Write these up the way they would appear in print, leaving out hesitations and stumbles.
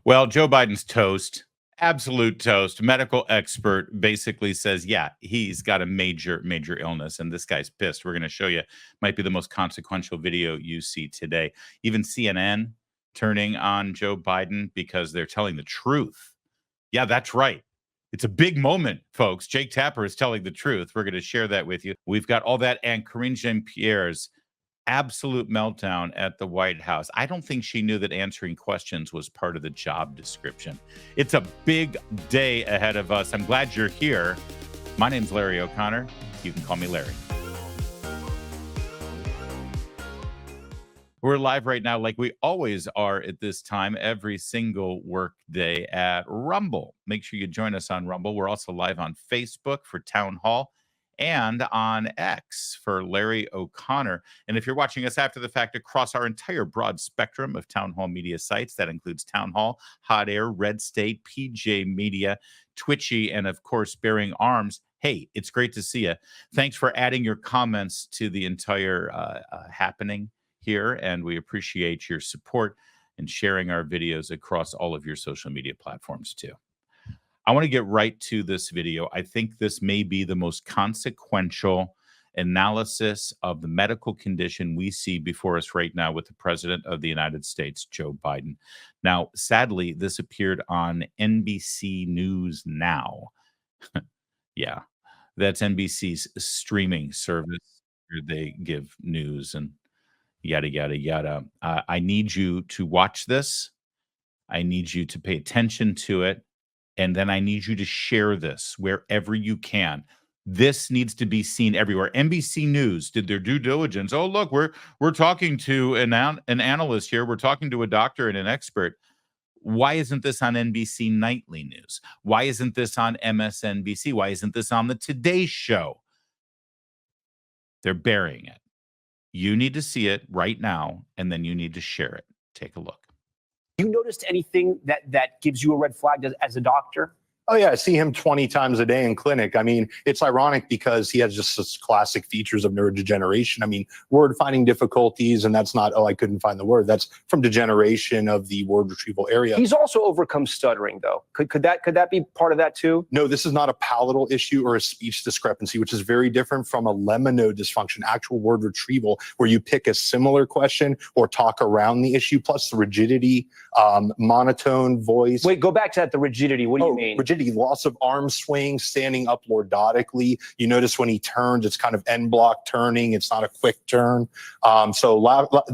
Well, Joe Biden's toast, absolute toast. Medical expert basically says, yeah, he's got a major, major illness, and this guy's pissed. We're going to show you. Might be the most consequential video you see today. Even CNN turning on Joe Biden because they're telling the truth. Yeah, that's right. It's a big moment, folks. Jake Tapper is telling the truth. We're going to share that with you. We've got all that and Karine Jean-Pierre's absolute meltdown at the White House. I don't think she knew that answering questions was part of the job description. It's a big day ahead of us. I'm glad you're here. My name's Larry O'Connor. You can call me Larry. We're live right now, like we always are at this time, every single work day at Rumble. Make sure you join us on Rumble. We're also live on Facebook for Town Hall and on X for Larry O'Connor. And if you're watching us after the fact across our entire broad spectrum of Town Hall media sites, that includes Town Hall, Hot Air, Red State, PJ Media, Twitchy, and of course, Bearing Arms. Hey, it's great to see you. Thanks for adding your comments to the entire happening here, and we appreciate your support and sharing our videos across all of your social media platforms too. I want to get right to this video. I think this may be the most consequential analysis of the medical condition we see before us right now with the President of the United States, Joe Biden. Now, sadly, this appeared on NBC News Now. Yeah, that's NBC's streaming service where they give news and yada, yada, yada. I need you to watch this. I need you to pay attention to it. And then I need you to share this wherever you can. This needs to be seen everywhere. NBC News did their due diligence. Oh, look, we're talking to an analyst here. We're talking to a doctor and an expert. Why isn't this on NBC Nightly News? Why isn't this on MSNBC? Why isn't this on the Today Show? They're burying it. You need to see it right now, and then you need to share it. Take a look. You noticed anything that gives you a red flag as a doctor? Oh, yeah. I see him 20 times a day in clinic. I mean, it's ironic because he has just such classic features of neurodegeneration. I mean, word finding difficulties, and that's not, oh, I couldn't find the word. That's from degeneration of the word retrieval area. He's also overcome stuttering, though. Could that be part of that, too? No, this is not a palatal issue or a speech discrepancy, which is very different from a lemma dysfunction, actual word retrieval, where you pick a similar question or talk around the issue, plus the rigidity, monotone voice. Wait, go back to that, the rigidity. What do you mean? Rigidity, loss of arm swing, standing up lordotically. You notice when he turns, it's kind of end block turning. It's not a quick turn. So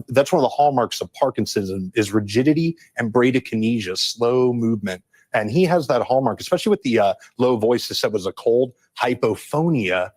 that's one of the hallmarks of Parkinson's is rigidity and bradykinesia, slow movement. And he has that hallmark, especially with the low voice that said was a cold, hypophonia.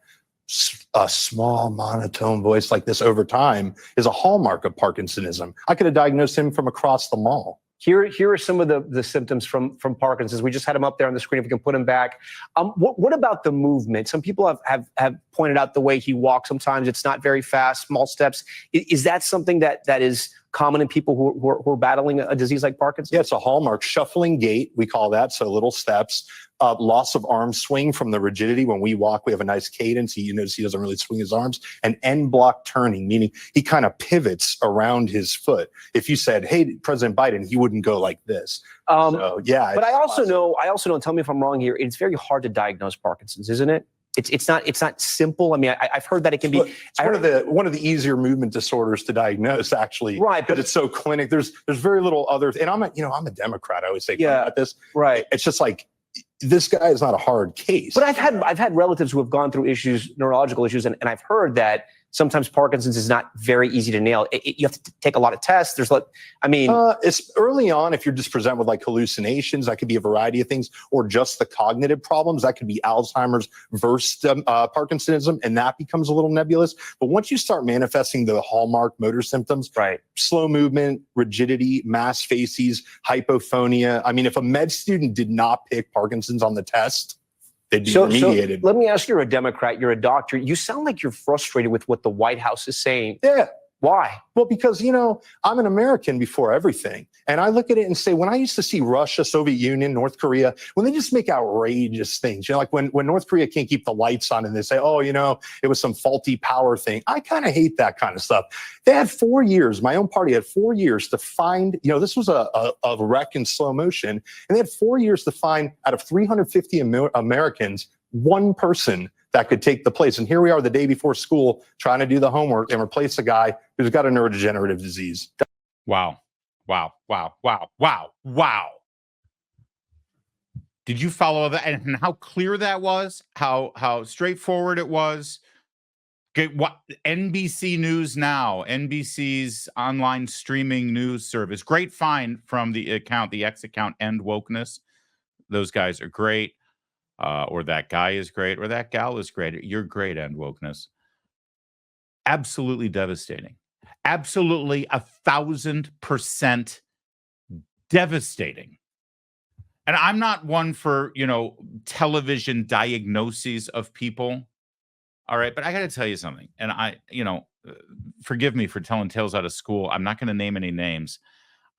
A small monotone voice like this over time is a hallmark of Parkinsonism. I could have diagnosed him from across the mall. Here are some of the symptoms from Parkinson's. We just had him up there on the screen. If we can put him back. What about the movement? Some people have pointed out the way he walks. Sometimes it's not very fast, small steps. Is that something that is common in people who are battling a disease like Parkinson's? Yeah, it's a hallmark. Shuffling gait, we call that, so little steps. Loss of arm swing from the rigidity. When we walk, we have a nice cadence. You notice he doesn't really swing his arms. And end block turning, meaning he kind of pivots around his foot. If you said, hey, President Biden, he wouldn't go like this. So, yeah. But I also know, and tell me if I'm wrong here, it's very hard to diagnose Parkinson's, isn't it? It's not simple. I mean, I've heard that it can be. It's one of the easier movement disorders to diagnose, actually. Right, but it's so clinic. There's very little other. And I'm a Democrat. I always say about this. Right. It's just like this guy is not a hard case. But I've had relatives who have gone through neurological issues, and I've heard that sometimes Parkinson's is not very easy to nail. You have to take a lot of tests. It's early on. If you're just presented with like hallucinations, that could be a variety of things, or just the cognitive problems. That could be Alzheimer's versus Parkinsonism, and that becomes a little nebulous. But once you start manifesting the hallmark motor symptoms, right? Slow movement, rigidity, mass facies, hypophonia. I mean, if a med student did not pick Parkinson's on the test, they'd be remediated. So let me ask you, you're a Democrat, you're a doctor. You sound like you're frustrated with what the White House is saying. Yeah. Why? Well, because, I'm an American before everything. And I look at it and say, when I used to see Russia, Soviet Union, North Korea, when they just make outrageous things, like when North Korea can't keep the lights on and they say, oh, it was some faulty power thing. I kind of hate that kind of stuff. They had 4 years, my own party had 4 years to find, this was a wreck in slow motion. And they had 4 years to find, out of 350 Americans, one person that could take the place. And here we are the day before school trying to do the homework and replace a guy who's got a neurodegenerative disease. Wow. Wow, wow, wow, wow, wow. Did you follow that? And how clear that was? How straightforward it was? What NBC News Now, NBC's online streaming news service. Great find from the X account, End Wokeness. Those guys are great. Or that guy is great, or that gal is great. You're great, End Wokeness. Absolutely devastating. Absolutely 1,000% devastating. And I'm not one for, television diagnoses of people. All right. But I got to tell you something. And forgive me for telling tales out of school. I'm not going to name any names.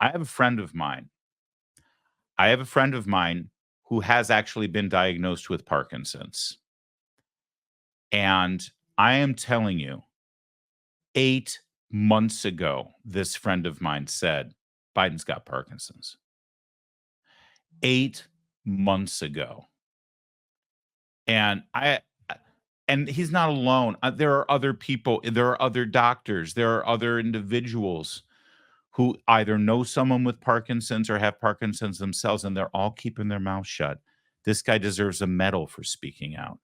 I have a friend of mine who has actually been diagnosed with Parkinson's. And I am telling you, 8 months ago, this friend of mine said, Biden's got Parkinson's. 8 months ago. And he's not alone. There are other people, there are other doctors, there are other individuals who either know someone with Parkinson's or have Parkinson's themselves, and they're all keeping their mouth shut. This guy deserves a medal for speaking out.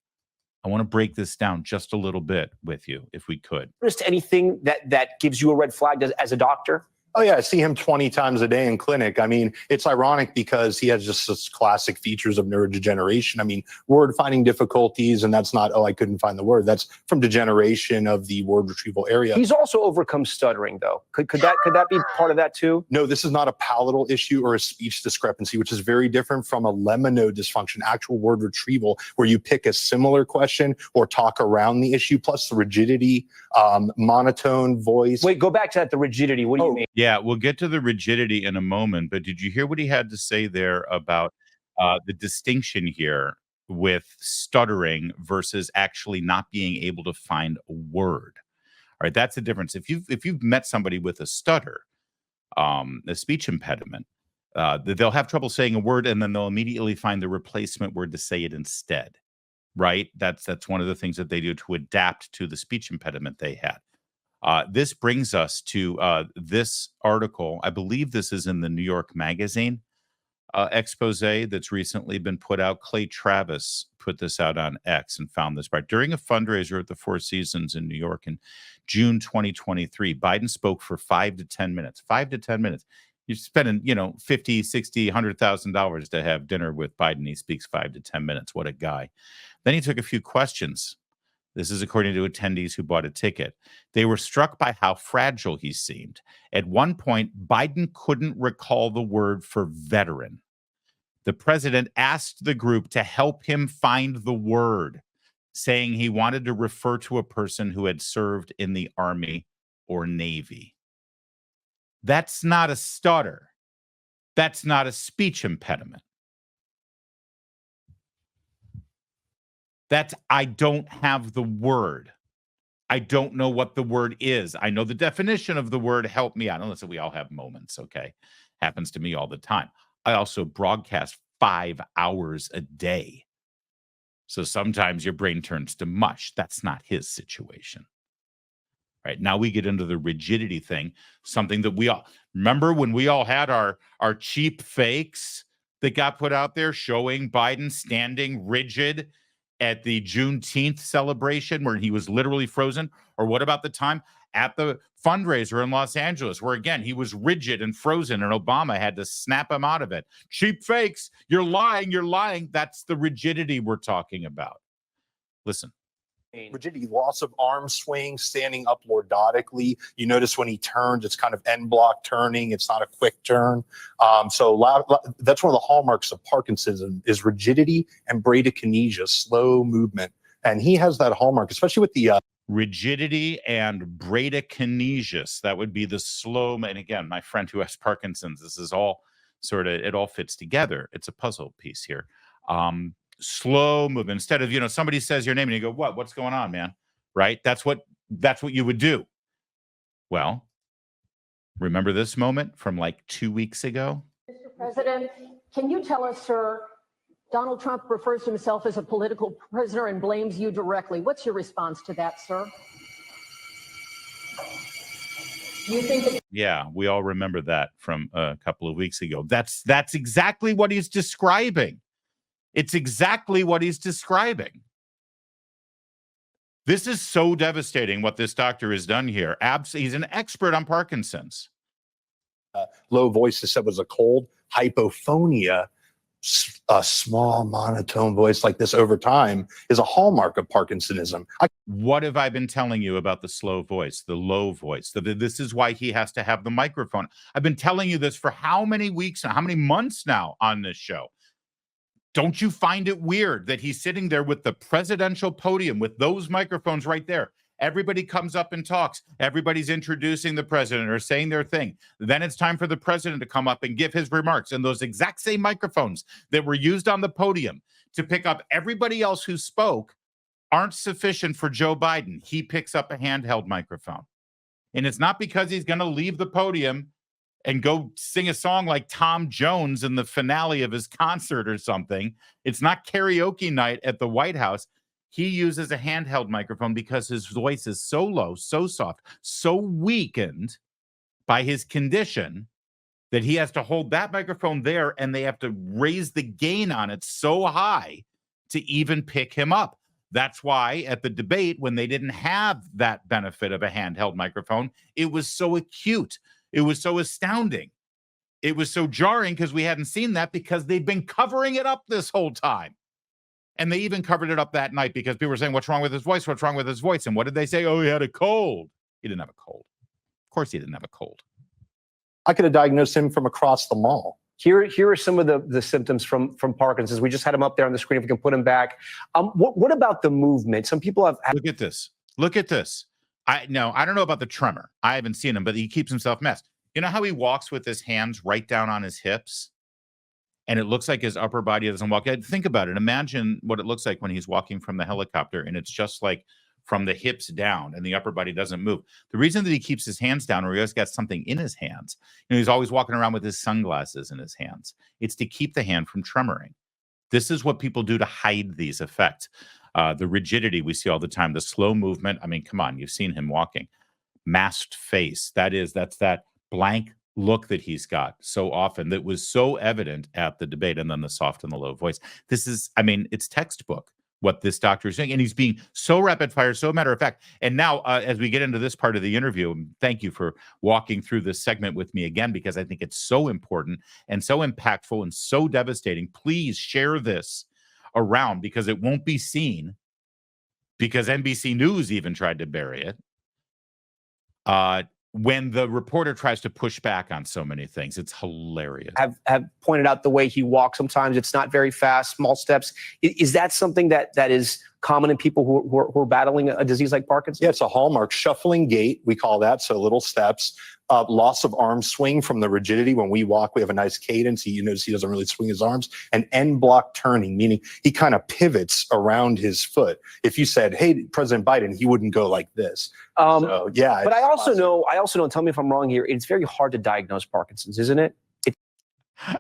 I want to break this down just a little bit with you, if we could. Just anything that gives you a red flag as a doctor? Oh, yeah. I see him 20 times a day in clinic. I mean, it's ironic because he has just such classic features of neurodegeneration. I mean, word finding difficulties, and that's not, I couldn't find the word. That's from degeneration of the word retrieval area. He's also overcome stuttering, though. Could that be part of that, too? No, this is not a palatal issue or a speech discrepancy, which is very different from a lemmonode dysfunction, actual word retrieval, where you pick a similar question or talk around the issue, plus the rigidity, monotone voice. Wait, go back to that, the rigidity. What do you mean? Yeah, we'll get to the rigidity in a moment, but did you hear what he had to say there about the distinction here with stuttering versus actually not being able to find a word? All right, that's the difference. If you've met somebody with a stutter, a speech impediment, they'll have trouble saying a word, and then they'll immediately find the replacement word to say it instead. Right? That's one of the things that they do to adapt to the speech impediment they had. This brings us to this article. I believe this is in the New York Magazine expose that's recently been put out. Clay Travis put this out on X and found this part. During a fundraiser at the Four Seasons in New York in June 2023, Biden spoke for 5 to 10 minutes. 5 to 10 minutes. You're spending, $50, $60, $100,000 to have dinner with Biden. He speaks 5 to 10 minutes. What a guy. Then he took a few questions. This is according to attendees who bought a ticket. They were struck by how fragile he seemed. At one point, Biden couldn't recall the word for veteran. The president asked the group to help him find the word, saying he wanted to refer to a person who had served in the Army or Navy. That's not a stutter. That's not a speech impediment. That's, I don't have the word. I don't know what the word is. I know the definition of the word. Help me out. Listen, we all have moments, okay? Happens to me all the time. I also broadcast 5 hours a day. So sometimes your brain turns to mush. That's not his situation. Right now we get into the rigidity thing, something that we all remember when we all had our cheap fakes that got put out there showing Biden standing rigid at the Juneteenth celebration where he was literally frozen. Or what about the time at the fundraiser in Los Angeles where, again, he was rigid and frozen and Obama had to snap him out of it? Cheap fakes. You're lying. You're lying. That's the rigidity we're talking about. Listen. Rigidity, loss of arm swing, standing up lordically. You notice when he turns, it's kind of end block turning. It's not a quick turn. So that's one of the hallmarks of Parkinson's is rigidity and bradykinesia, slow movement. And he has that hallmark, especially with the rigidity and bradykinesis. That would be the slow. And again, my friend who has Parkinson's, this is all sort of, it all fits together. It's a puzzle piece here. Slow movement. Instead of, somebody says your name and you go, what's going on, man? Right? That's what you would do. Well, remember this moment from like 2 weeks ago? Mr. President, can you tell us, sir, Donald Trump refers to himself as a political prisoner and blames you directly. What's your response to that, sir? You think that— Yeah, we all remember that from a couple of weeks ago. That's exactly what he's describing. It's exactly what he's describing. This is so devastating what this doctor has done here. He's an expert on Parkinson's. Low voice they said was a cold. Hypophonia, a small monotone voice like this over time, is a hallmark of Parkinsonism. What have I been telling you about the slow voice, the low voice? This is why he has to have the microphone. I've been telling you this for how many weeks and how many months now on this show? Don't you find it weird that he's sitting there with the presidential podium with those microphones right there? Everybody comes up and talks. Everybody's introducing the president or saying their thing. Then it's time for the president to come up and give his remarks. And those exact same microphones that were used on the podium to pick up everybody else who spoke aren't sufficient for Joe Biden. He picks up a handheld microphone. And it's not because he's going to leave the podium and go sing a song like Tom Jones in the finale of his concert or something. It's not karaoke night at the White House. He uses a handheld microphone because his voice is so low, so soft, so weakened by his condition that he has to hold that microphone there and they have to raise the gain on it so high to even pick him up. That's why at the debate, when they didn't have that benefit of a handheld microphone, it was so acute. It was so astounding. It was so jarring because we hadn't seen that because they've been covering it up this whole time. And they even covered it up that night because people were saying, what's wrong with his voice? What's wrong with his voice? And what did they say? Oh, he had a cold. He didn't have a cold. Of course he didn't have a cold. I could have diagnosed him from across the mall. Here are some of the symptoms from Parkinson's. We just had him up there on the screen. If we can put him back. What about the movement? Some people have— Look at this. Look at this. I don't know about the tremor. I haven't seen him, but he keeps himself messed. You know how he walks with his hands right down on his hips? And it looks like his upper body doesn't walk. Think about it. Imagine what it looks like when he's walking from the helicopter and it's just like from the hips down and the upper body doesn't move. The reason that he keeps his hands down, or he always got something in his hands, he's always walking around with his sunglasses in his hands. It's to keep the hand from tremoring. This is what people do to hide these effects. The rigidity we see all the time, the slow movement. I mean, come on, you've seen him walking. Masked face. That's that blank look that he's got so often that was so evident at the debate, and then the soft and the low voice. This is, it's textbook what this doctor is saying, and he's being so rapid fire, so matter of fact. And now, as we get into this part of the interview, thank you for walking through this segment with me again, because I think it's so important and so impactful and so devastating. Please share this around because it won't be seen, because NBC News even tried to bury it. When the reporter tries to push back on so many things, it's hilarious. Have pointed out the way he walks. Sometimes it's not very fast, small steps. Is that something that is common in people who are battling a disease like Parkinson's? Yeah, it's a hallmark. Shuffling gait, we call that. So little steps. Loss of arm swing from the rigidity. When we walk, we have a nice cadence. You notice he doesn't really swing his arms. And end block turning, meaning he kind of pivots around his foot. If you said, hey, President Biden, he wouldn't go like this. So, yeah. But I also know, and tell me if I'm wrong here, it's very hard to diagnose Parkinson's, isn't it?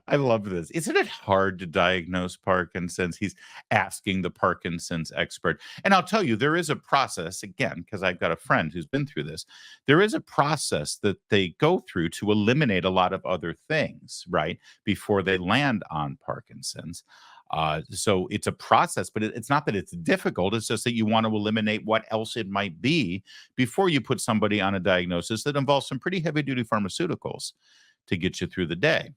I love this. Isn't it hard to diagnose Parkinson's? He's asking the Parkinson's expert. And I'll tell you, there is a process, again, because I've got a friend who's been through this. There is a process that they go through to eliminate a lot of other things, right, before they land on Parkinson's. So it's a process, but it's not that it's difficult. It's just that you want to eliminate what else it might be before you put somebody on a diagnosis that involves some pretty heavy-duty pharmaceuticals to get you through the day.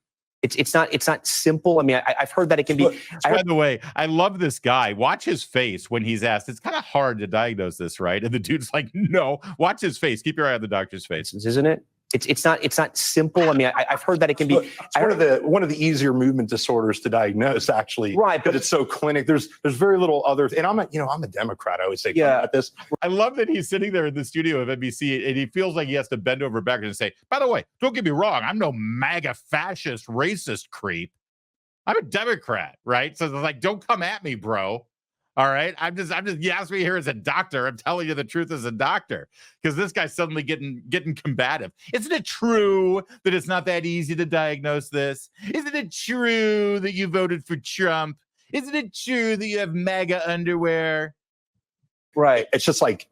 It's not simple. I mean, I've heard that it can be. By the way, I love this guy. Watch his face when he's asked. It's kind of hard to diagnose this, right? And the dude's like, no. Watch his face. Keep your eye on the doctor's face. Isn't it? It's not simple. I mean, I've heard that it can be. It's one of the easier movement disorders to diagnose, actually. Right, but it's so clinic. There's very little other. And I'm a Democrat. I always say at this. I love that he's sitting there in the studio of NBC and he feels like he has to bend over backwards and say, by the way, don't get me wrong, I'm no MAGA fascist racist creep. I'm a Democrat, right? So it's like, don't come at me, bro. All right. I'm just, you asked me here as a doctor. I'm telling you the truth as a doctor, because this guy's suddenly getting combative. Isn't it true that it's not that easy to diagnose this? Isn't it true that you voted for Trump? Isn't it true that you have MAGA underwear? Right. It's just like,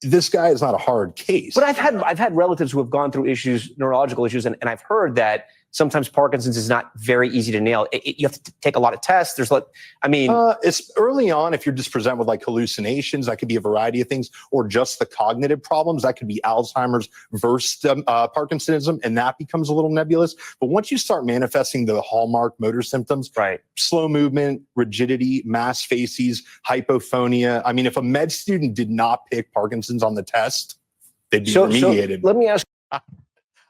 this guy is not a hard case. But I've had relatives who have gone through neurological issues, and I've heard that sometimes Parkinson's is not very easy to nail. You have to take a lot of tests. It's early on. If you're just presented with like hallucinations, that could be a variety of things, or just the cognitive problems. That could be Alzheimer's versus Parkinsonism, and that becomes a little nebulous. But once you start manifesting the hallmark motor symptoms, right? Slow movement, rigidity, mass facies, hypophonia. I mean, if a med student did not pick Parkinson's on the test, they'd be remediated. So let me ask.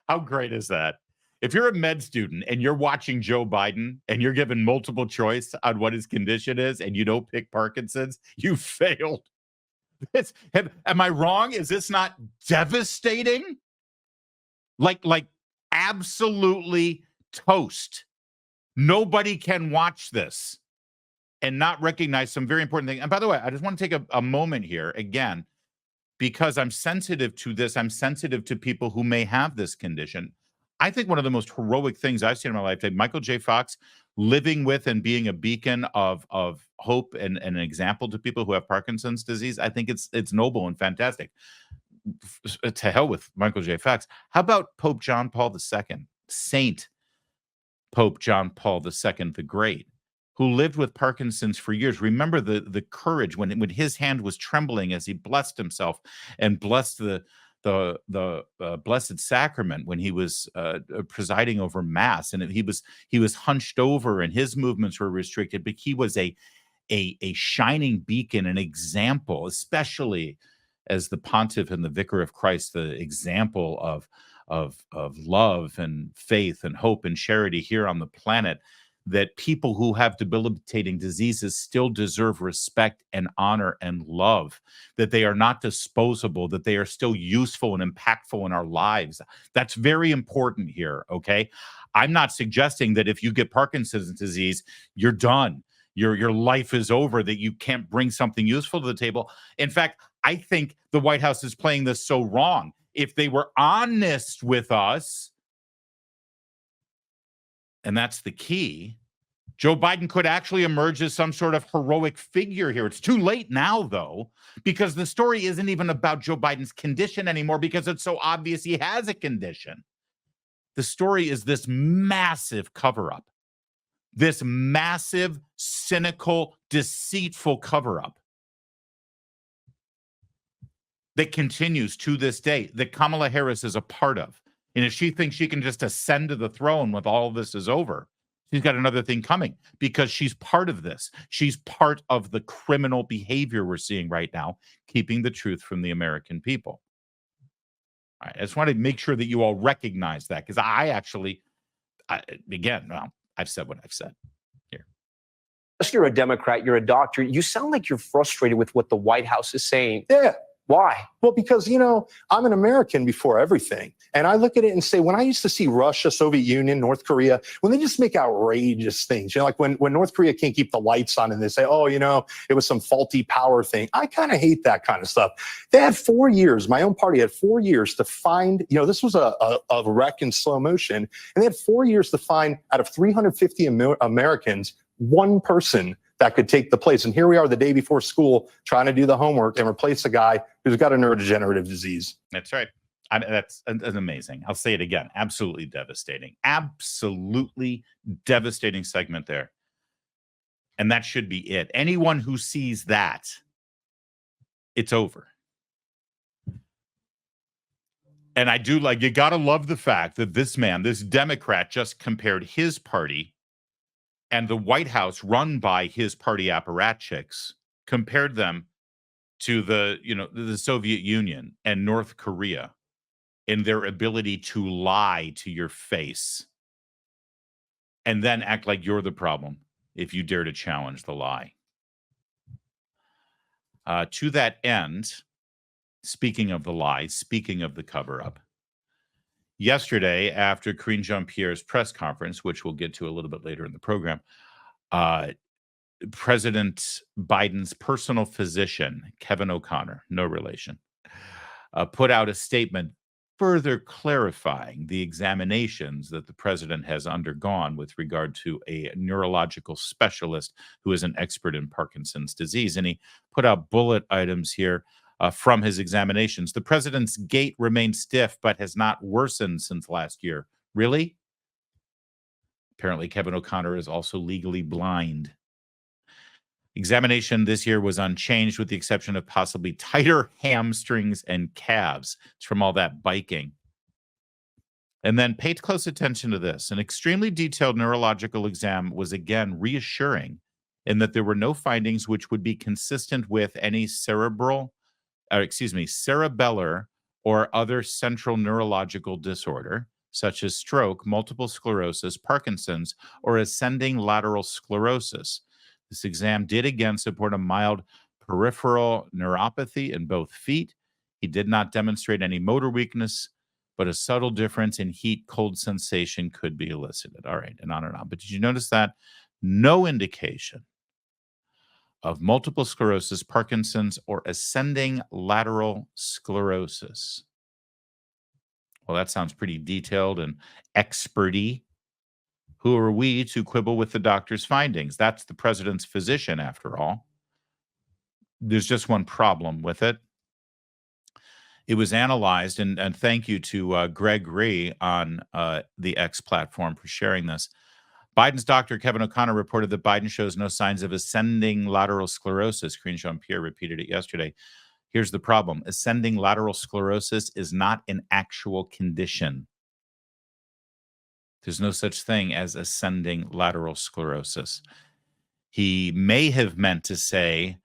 How great is that? If you're a med student and you're watching Joe Biden and you're given multiple choice on what his condition is and you don't pick Parkinson's, you failed. Am I wrong? Is this not devastating? Like absolutely toast. Nobody can watch this and not recognize some very important things. And by the way, I just want to take a moment here again, because I'm sensitive to this. I'm sensitive to people who may have this condition. I think one of the most heroic things I've seen in my life, Michael J. Fox, living with and being a beacon of hope and an example to people who have Parkinson's disease. I think it's noble and fantastic. To hell with Michael J. Fox. How about Pope John Paul II, Saint Pope John Paul II the Great, who lived with Parkinson's for years? Remember the courage when his hand was trembling as he blessed himself and blessed the Blessed Sacrament when he was presiding over Mass, and he was hunched over and his movements were restricted, but he was a shining beacon, an example, especially as the pontiff and the vicar of Christ, the example of love and faith and hope and charity here on the planet, that people who have debilitating diseases still deserve respect and honor and love, that they are not disposable, that they are still useful and impactful in our lives. That's very important here, okay? I'm not suggesting that if you get Parkinson's disease, you're done. Your life is over, that you can't bring something useful to the table. In fact, I think the White House is playing this so wrong. If they were honest with us, and that's the key, Joe Biden could actually emerge as some sort of heroic figure here. It's too late now, though, because the story isn't even about Joe Biden's condition anymore, because it's so obvious he has a condition. The story is this massive cover-up, this massive, cynical, deceitful cover-up that continues to this day, that Kamala Harris is a part of. And if she thinks she can just ascend to the throne when all of this is over, she's got another thing coming, because she's part of this. She's part of the criminal behavior we're seeing right now, keeping the truth from the American people. All right, I just want to make sure that you all recognize that, because I've said what I've said here. Unless you're a Democrat, you're a doctor, you sound like you're frustrated with what the White House is saying. Yeah. Why? Well, because, I'm an American before everything. And I look at it and say, when I used to see Russia, Soviet Union, North Korea, when they just make outrageous things, like when North Korea can't keep the lights on and they say, oh, it was some faulty power thing. I kind of hate that kind of stuff. They had 4 years. My own party had 4 years to find, this was a wreck in slow motion. And they had 4 years to find, out of 350 Americans, one person that could take the place. And here we are the day before school trying to do the homework and replace a guy who's got a neurodegenerative disease. That's right. That's amazing. I'll say it again. Absolutely devastating. Absolutely devastating segment there. And that should be it. Anyone who sees that, it's over. And I do you got to love the fact that this man, this Democrat, just compared his party and the White House run by his party apparatchiks, compared them to the Soviet Union and North Korea. in their ability to lie to your face and then act like you're the problem if you dare to challenge the lie. To that end, speaking of the lie, speaking of the cover-up, yesterday, after Karine Jean-Pierre's press conference, which we'll get to a little bit later in the program, President Biden's personal physician, Kevin O'Connor, no relation, put out a statement further clarifying the examinations that the president has undergone with regard to a neurological specialist who is an expert in Parkinson's disease. And he put out bullet items here from his examinations. The president's gait remains stiff, but has not worsened since last year. Really? Apparently, Kevin O'Connor is also legally blind. Examination this year was unchanged with the exception of possibly tighter hamstrings and calves. It's from all that biking. And then pay close attention to this. An extremely detailed neurological exam was again reassuring in that there were no findings which would be consistent with any cerebellar or other central neurological disorder, such as stroke, multiple sclerosis, Parkinson's, or ascending lateral sclerosis. This exam did again support a mild peripheral neuropathy in both feet. He did not demonstrate any motor weakness, but a subtle difference in heat-cold sensation could be elicited. All right, and on and on. But did you notice that? No indication of multiple sclerosis, Parkinson's, or ascending lateral sclerosis. Well, that sounds pretty detailed and expert-y. Who are we to quibble with the doctor's findings? That's the president's physician, after all. There's just one problem with it. It was analyzed, and thank you to Greg Ree on the X platform for sharing this. Biden's doctor, Kevin O'Connor, reported that Biden shows no signs of ascending lateral sclerosis. Karine Jean-Pierre repeated it yesterday. Here's the problem. Ascending lateral sclerosis is not an actual condition. There's no such thing as ascending lateral sclerosis. He may have meant to say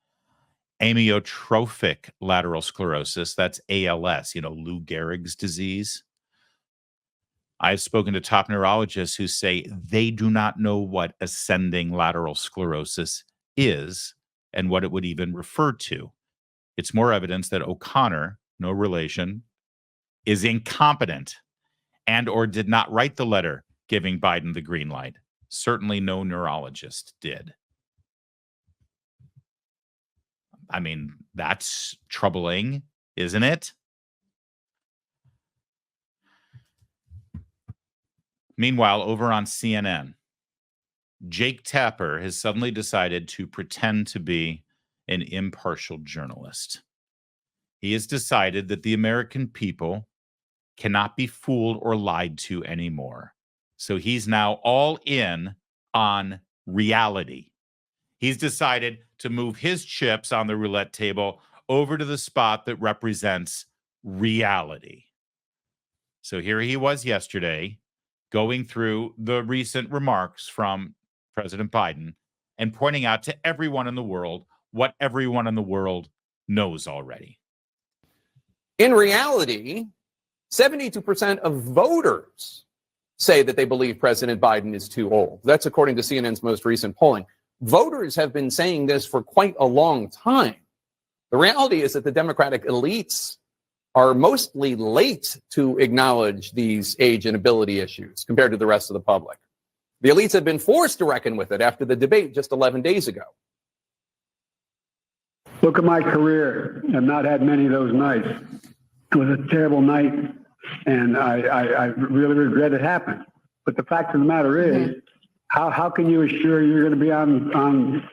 amyotrophic lateral sclerosis. That's ALS, Lou Gehrig's disease. I've spoken to top neurologists who say they do not know what ascending lateral sclerosis is and what it would even refer to. It's more evidence that O'Connor, no relation, is incompetent and or did not write the letter giving Biden the green light. Certainly no neurologist did. I mean, that's troubling, isn't it? Meanwhile, over on CNN, Jake Tapper has suddenly decided to pretend to be an impartial journalist. He has decided that the American people cannot be fooled or lied to anymore. So he's now all in on reality. He's decided to move his chips on the roulette table over to the spot that represents reality. So here he was yesterday going through the recent remarks from President Biden and pointing out to everyone in the world what everyone in the world knows already. In reality, 72% of voters say that they believe President Biden is too old. That's according to CNN's most recent polling. Voters have been saying this for quite a long time. The reality is that the Democratic elites are mostly late to acknowledge these age and ability issues compared to the rest of the public. The elites have been forced to reckon with it after the debate just 11 days ago. Look at my career. I've not had many of those nights. It was a terrible night, and I really regret it happened. But the fact of the matter is, how can you assure you're going to be on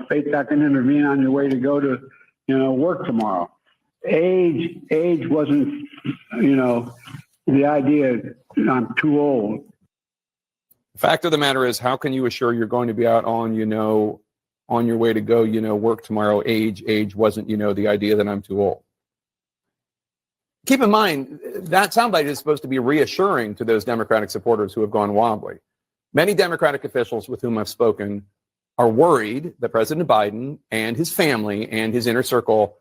faith that can intervene on your way to go to, work tomorrow? Age wasn't, the idea I'm too old. The fact of the matter is, how can you assure you're going to be out on your way to go, work tomorrow? Age wasn't, the idea that I'm too old. Keep in mind, that soundbite is supposed to be reassuring to those Democratic supporters who have gone wobbly. Many Democratic officials with whom I've spoken are worried that President Biden and his family and his inner circle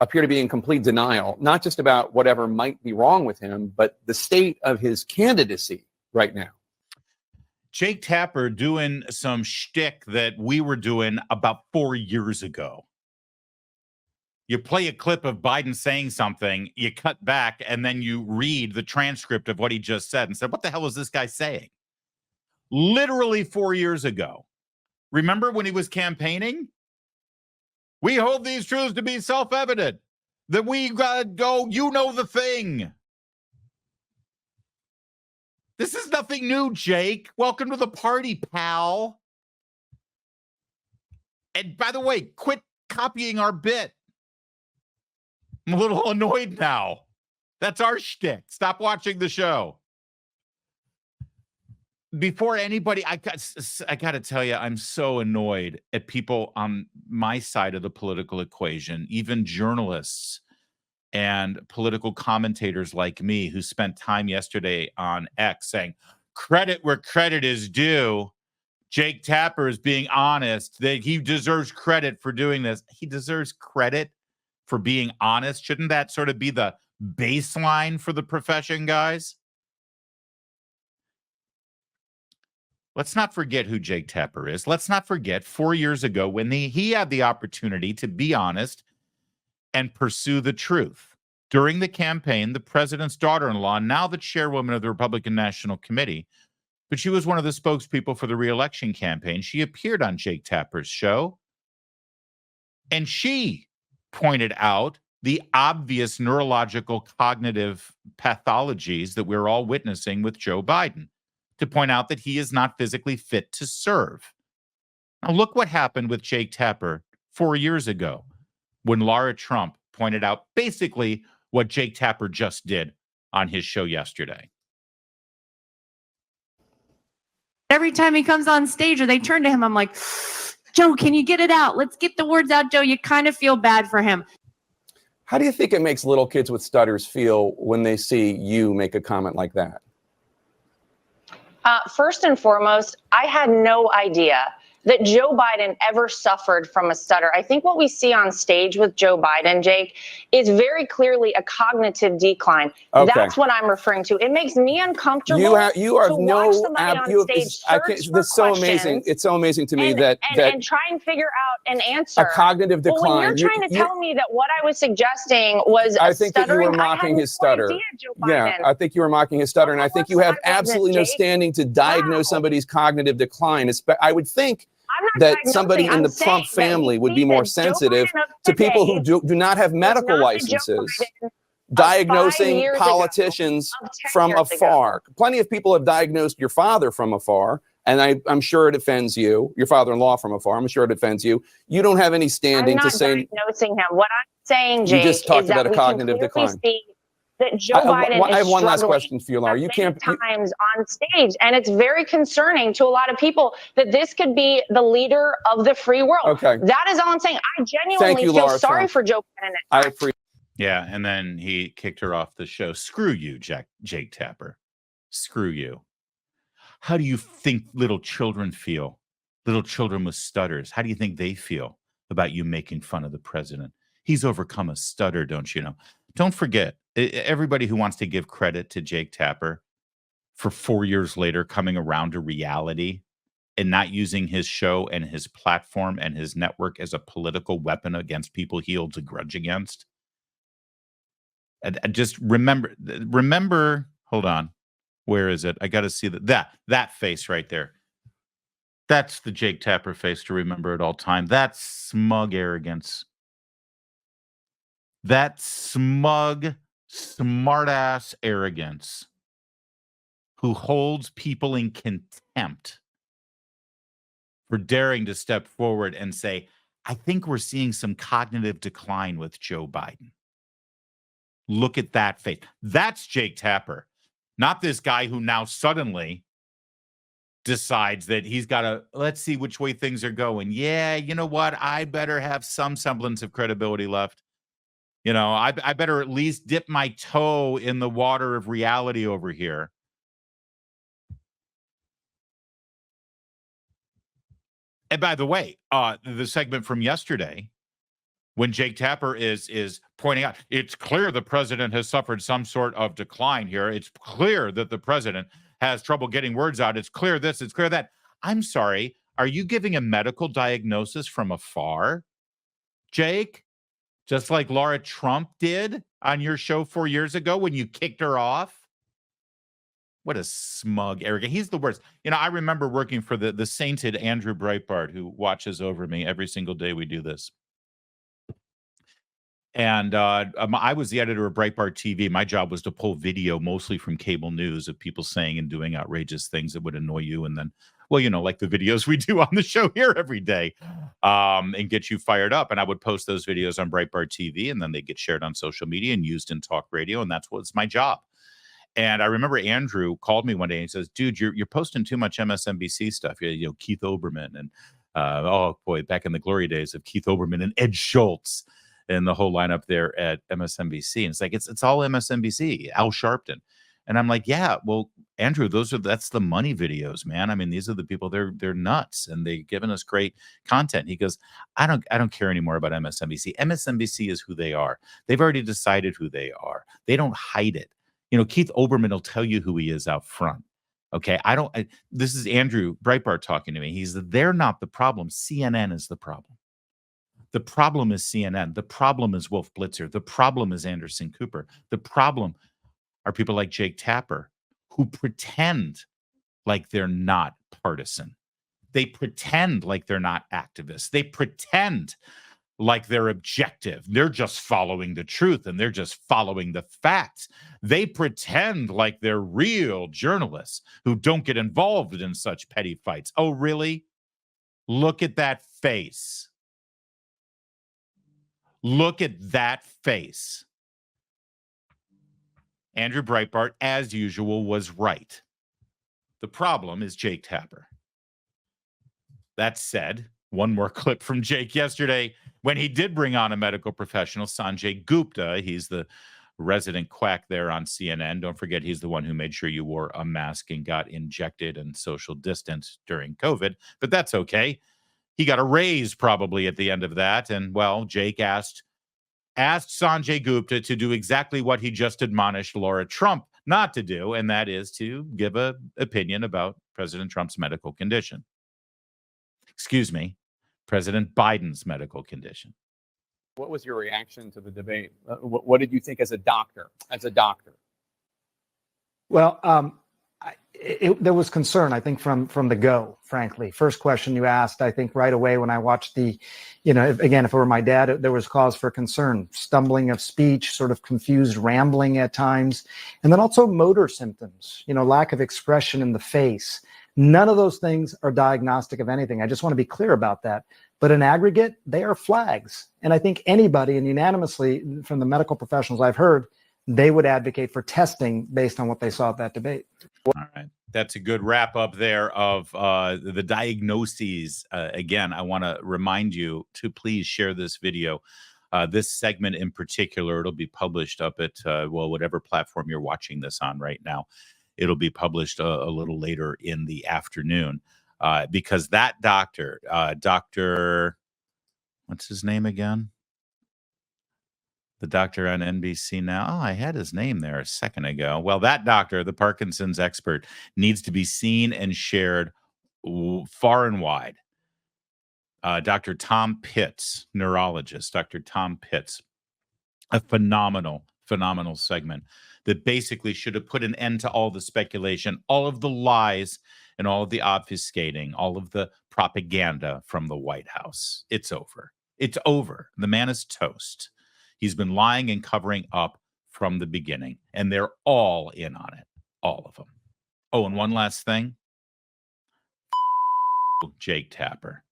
appear to be in complete denial, not just about whatever might be wrong with him, but the state of his candidacy right now. Jake Tapper doing some shtick that we were doing about 4 years ago. You play a clip of Biden saying something, you cut back, and then you read the transcript of what he just said and said, what the hell is this guy saying? Literally 4 years ago. Remember when he was campaigning? We hold these truths to be self-evident, that we gotta go, you know the thing. This is nothing new, Jake. Welcome to the party, pal. And by the way, quit copying our bit. I'm a little annoyed now. That's our shtick. Stop watching the show. Before anybody, I got to tell you, I'm so annoyed at people on my side of the political equation, even journalists and political commentators like me who spent time yesterday on X saying, credit where credit is due. Jake Tapper is being honest, that he deserves credit for doing this. He deserves credit for being honest. Shouldn't that sort of be the baseline for the profession, guys? Let's not forget who Jake Tapper is. Let's not forget 4 years ago when he had the opportunity to be honest and pursue the truth. During the campaign, the president's daughter-in-law, now the chairwoman of the Republican National Committee, but she was one of the spokespeople for the re-election campaign. She appeared on Jake Tapper's show, and she pointed out the obvious neurological cognitive pathologies that we're all witnessing with Joe Biden, to point out that he is not physically fit to serve. Now, look what happened with Jake Tapper 4 years ago when Laura Trump pointed out basically what Jake Tapper just did on his show yesterday. Every time he comes on stage or they turn to him, I'm like, Joe, can you get it out? Let's get the words out, Joe. You kind of feel bad for him. How do you think it makes little kids with stutters feel when they see you make a comment like that? First and foremost, I had no idea that Joe Biden ever suffered from a stutter. I think what we see on stage with Joe Biden, Jake, is very clearly a cognitive decline. Okay. That's what I'm referring to. It makes me uncomfortable. You have to watch somebody on stage search for it's so amazing. questions It's so amazing to me and, that and try and figure out an answer. a cognitive decline. Well, when you're trying to tell me that what I was suggesting was I think that you stuttering, were mocking his stutter. Yeah, I think you were mocking his stutter, and I think you have absolutely no standing to diagnose somebody's cognitive decline. I would think that somebody in the Trump family would be more sensitive to people who do not have medical licenses diagnosing politicians from afar. Plenty of people have diagnosed your father from afar, and I'm sure it offends you. Your father-in-law from afar. I'm sure it offends you. You don't have any standing to say. I'm not diagnosing him. What I'm saying, Jake, you just talked is about that a cognitive decline. That Joe Biden I have is one last struggling question for you, Laura. You can't times on stage, and it's very concerning to a lot of people that this could be the leader of the free world. Okay, that is all I'm saying. I genuinely feel sorry for Joe Biden. I appreciate. Yeah, and then he kicked her off the show. Screw you, Jake Tapper. Screw you. How do you think little children feel? Little children with stutters. How do you think they feel about you making fun of the president? He's overcome a stutter, don't you know? Don't forget, everybody who wants to give credit to Jake Tapper for 4 years later coming around to reality and not using his show and his platform and his network as a political weapon against people he holds a grudge against. And just remember, hold on. Where is it? I got to see that face right there. That's the Jake Tapper face to remember at all time. That smug arrogance. That smug, smart-ass arrogance who holds people in contempt for daring to step forward and say, I think we're seeing some cognitive decline with Joe Biden. Look at that face. That's Jake Tapper, not this guy who now suddenly decides that he's got to, let's see which way things are going. Yeah, you know what? I better have some semblance of credibility left. You know, I better at least dip my toe in the water of reality over here. And by the way, the segment from yesterday when Jake Tapper is pointing out, it's clear the president has suffered some sort of decline here. It's clear that the president has trouble getting words out. It's clear this, it's clear that. I'm sorry, are you giving a medical diagnosis from afar, Jake? Just like Laura Trump did on your show 4 years ago when you kicked her off? What a smug, arrogant. He's the worst. You know, I remember working for the sainted Andrew Breitbart, who watches over me every single day we do this. And I was the editor of Breitbart TV. My job was to pull video, mostly from cable news, of people saying and doing outrageous things that would annoy you. And then, well, you know, like the videos we do on the show here every day, and get you fired up. And I would post those videos on Breitbart TV, and then they get shared on social media and used in talk radio. And that's what's my job. And I remember Andrew called me one day and he says, dude, you're posting too much MSNBC stuff. You know, Keith Olbermann and, oh boy, back in the glory days of Keith Olbermann and Ed Schultz and the whole lineup there at MSNBC. And it's like, it's all MSNBC, Al Sharpton. And I'm like, yeah, well, Andrew, that's the money videos, man. I mean, these are the people, they're nuts and they've given us great content. He goes, I don't care anymore about MSNBC. MSNBC is who they are. They've already decided who they are. They don't hide it. You know, Keith Olbermann will tell you who he is out front. Okay. This is Andrew Breitbart talking to me. They're not the problem. CNN is the problem. The problem is CNN. The problem is Wolf Blitzer. The problem is Anderson Cooper. The problem are people like Jake Tapper who pretend like they're not partisan. They pretend like they're not activists. They pretend like they're objective. They're just following the truth and they're just following the facts. They pretend like they're real journalists who don't get involved in such petty fights. Oh, really? Look at that face. Look at that face. Andrew Breitbart, as usual, was right. The problem is Jake Tapper. That said, one more clip from Jake yesterday when he did bring on a medical professional, Sanjay Gupta. He's the resident quack there on CNN. Don't forget, he's the one who made sure you wore a mask and got injected and social distance during COVID. But that's okay. He got a raise probably at the end of that. And, well, Jake asked Sanjay Gupta to do exactly what he just admonished Laura Trump not to do, and that is to give an opinion about President Trump's medical condition. Excuse me, President Biden's medical condition. What was your reaction to the debate? What did you think as a doctor? Well, there was concern, I think, from the go, frankly. First question you asked, I think right away when I watched if it were my dad, there was cause for concern. Stumbling of speech, sort of confused rambling at times, and then also motor symptoms, lack of expression in the face. None of those things are diagnostic of anything. I just want to be clear about that. But in aggregate, they are flags. And I think anybody, and unanimously from the medical professionals I've heard, they would advocate for testing based on what they saw at that debate. All right. That's a good wrap up there of the diagnoses. Again, I want to remind you to please share this video. This segment in particular, it'll be published up at, whatever platform you're watching this on right now. It'll be published a little later in the afternoon because that doctor, what's his name again? The doctor on NBC now. Oh, I had his name there a second ago. Well, that doctor, the Parkinson's expert, needs to be seen and shared far and wide. Dr. Tom Pitts, neurologist, Dr. Tom Pitts, a phenomenal segment that basically should have put an end to all the speculation, all of the lies, and all of the obfuscating, all of the propaganda from the White House. It's over. It's over. The man is toast. He's been lying and covering up from the beginning, and they're all in on it, all of them. Oh, and one last thing. Jake Tapper.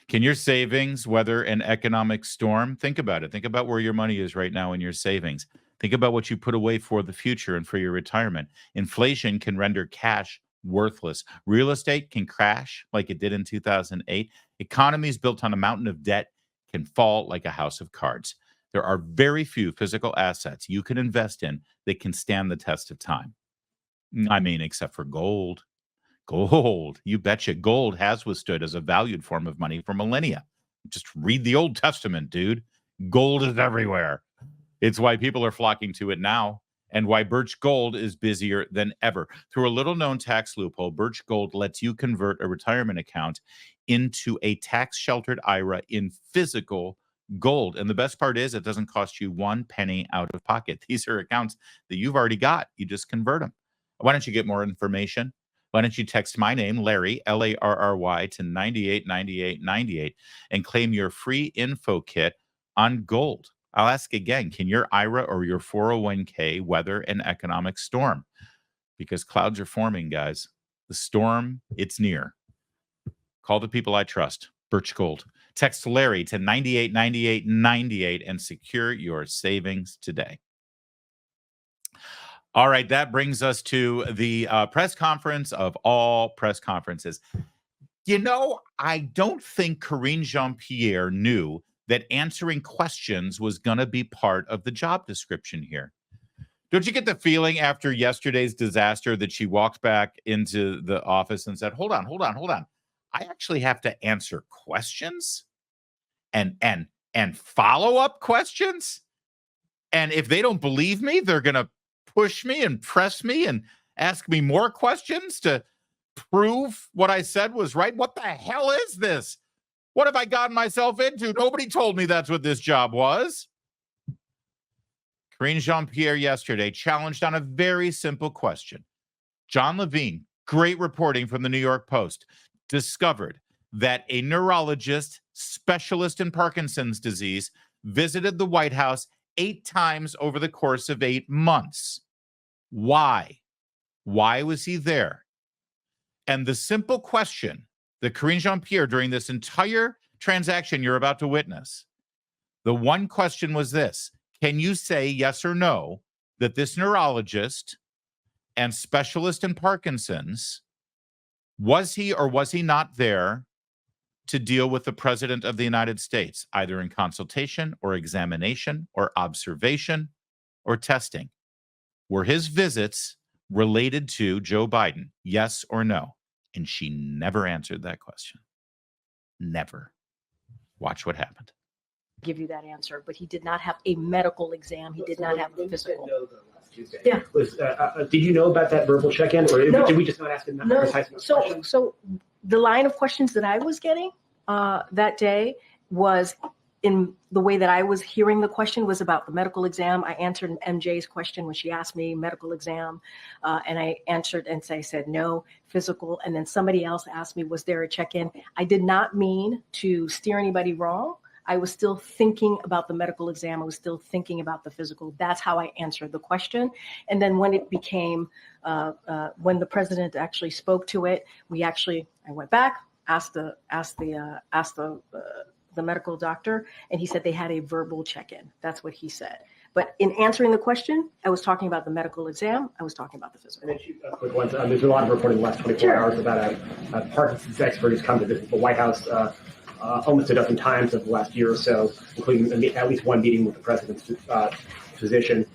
Can your savings weather an economic storm? Think about it. Think about where your money is right now in your savings. Think about what you put away for the future and for your retirement. Inflation can render cash worthless. Real estate can crash like it did in 2008. Economies built on a mountain of debt can fall like a house of cards. There are very few physical assets you can invest in that can stand the test of time. I mean, except for gold. Gold, you betcha. Gold has withstood as a valued form of money for millennia. Just read the Old Testament, dude. Gold is everywhere. It's why people are flocking to it now, and why Birch Gold is busier than ever. Through a little-known tax loophole, Birch Gold lets you convert a retirement account into a tax-sheltered IRA in physical gold. And the best part is it doesn't cost you 1 penny out of pocket. These are accounts that you've already got. You just convert them. Why don't you get more information? Why don't you text my name, Larry, Larry, to 989898 and claim your free info kit on gold? I'll ask again, can your IRA or your 401k weather an economic storm? Because clouds are forming, guys. The storm, it's near. Call the people I trust. Birch Gold. Text Larry to 989898 and secure your savings today. All right, that brings us to the press conference of all press conferences. You know, I don't think Karine Jean-Pierre knew that answering questions was going to be part of the job description here. Don't you get the feeling after yesterday's disaster that she walked back into the office and said, hold on. I actually have to answer questions and follow-up questions? And if they don't believe me, they're going to push me and press me and ask me more questions to prove what I said was right? What the hell is this? What have I gotten myself into? Nobody told me that's what this job was. Karine Jean-Pierre yesterday challenged on a very simple question. John Levine, great reporting from the New York Post, discovered that a neurologist specialist in Parkinson's disease visited the White House 8 times over the course of 8 months. Why? Why was he there? And the simple question that Karine Jean-Pierre, during this entire transaction you're about to witness, the one question was this: can you say yes or no that this neurologist and specialist in Parkinson's, was he or was he not there to deal with the President of the United States, either in consultation or examination or observation or testing? Were his visits related to Joe Biden, yes or no? And she never answered that question. Never. Watch what happened. Give you that answer, but he did not have a medical exam. He did not have a physical. Tuesday. Yeah. Did you know about that verbal check-in, or did we just not ask him that precise question? So the line of questions that I was getting that day was, in the way that I was hearing the question, was about the medical exam. I answered MJ's question when she asked me medical exam, and I answered and I said no, physical. And then somebody else asked me, was there a check-in? I did not mean to steer anybody wrong. I was still thinking about the medical exam. I was still thinking about the physical. That's how I answered the question. And then when it became, when the president actually spoke to it, I went back, asked the medical doctor, and he said they had a verbal check-in. That's what he said. But in answering the question, I was talking about the medical exam. I was talking about the physical. And then quick ones. There's a lot of reporting in the last 24 hours about a Parkinson's expert who's come to visit the White House almost a dozen times over the last year or so, including at least one meeting with the president's physician.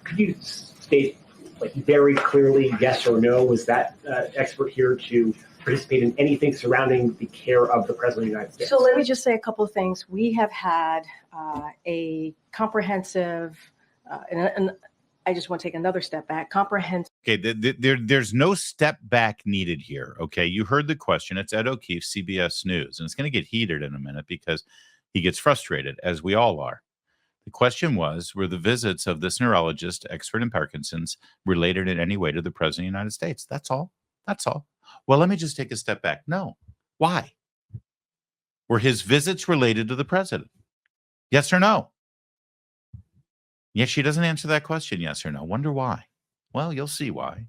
Could you state, like, very clearly, yes or no, was that expert here to participate in anything surrounding the care of the president of the United States? So let me just say a couple of things. We have had a comprehensive, and I just want to take another step back, comprehensive. Okay, there's no step back needed here, okay? You heard the question. It's Ed O'Keefe, CBS News, and it's going to get heated in a minute because he gets frustrated, as we all are. The question was, were the visits of this neurologist, expert in Parkinson's, related in any way to the president of the United States? That's all. That's all. Well, let me just take a step back. No. Why? Were his visits related to the president? Yes or no? Yes, she doesn't answer that question, yes or no. Wonder why. Well, you'll see why.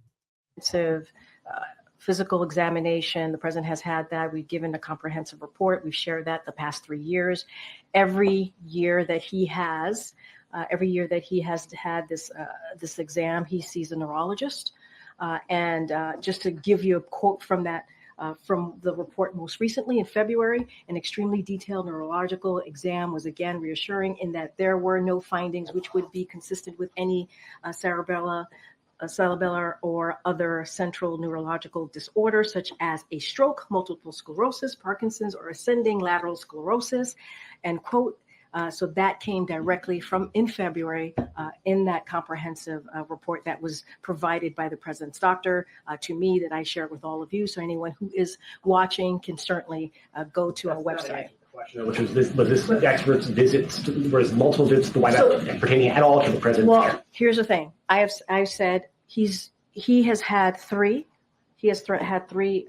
Physical examination. The president has had that. We've given a comprehensive report. We've shared that the past 3 years. Every year that he has had this exam, he sees a neurologist. And just to give you a quote from that, from the report most recently in February, an extremely detailed neurological exam was again reassuring in that there were no findings which would be consistent with any cerebellar cerebellar or other central neurological disorders such as a stroke, multiple sclerosis, Parkinson's, or ascending lateral sclerosis, end quote. So that came directly from in February in that comprehensive report that was provided by the president's doctor to me that I shared with all of you. So anyone who is watching can certainly go to our website. Which was this expert's visits, was multiple visits to the White House pertaining at all to the president? Well, here's the thing. I've said he has had three. He has had three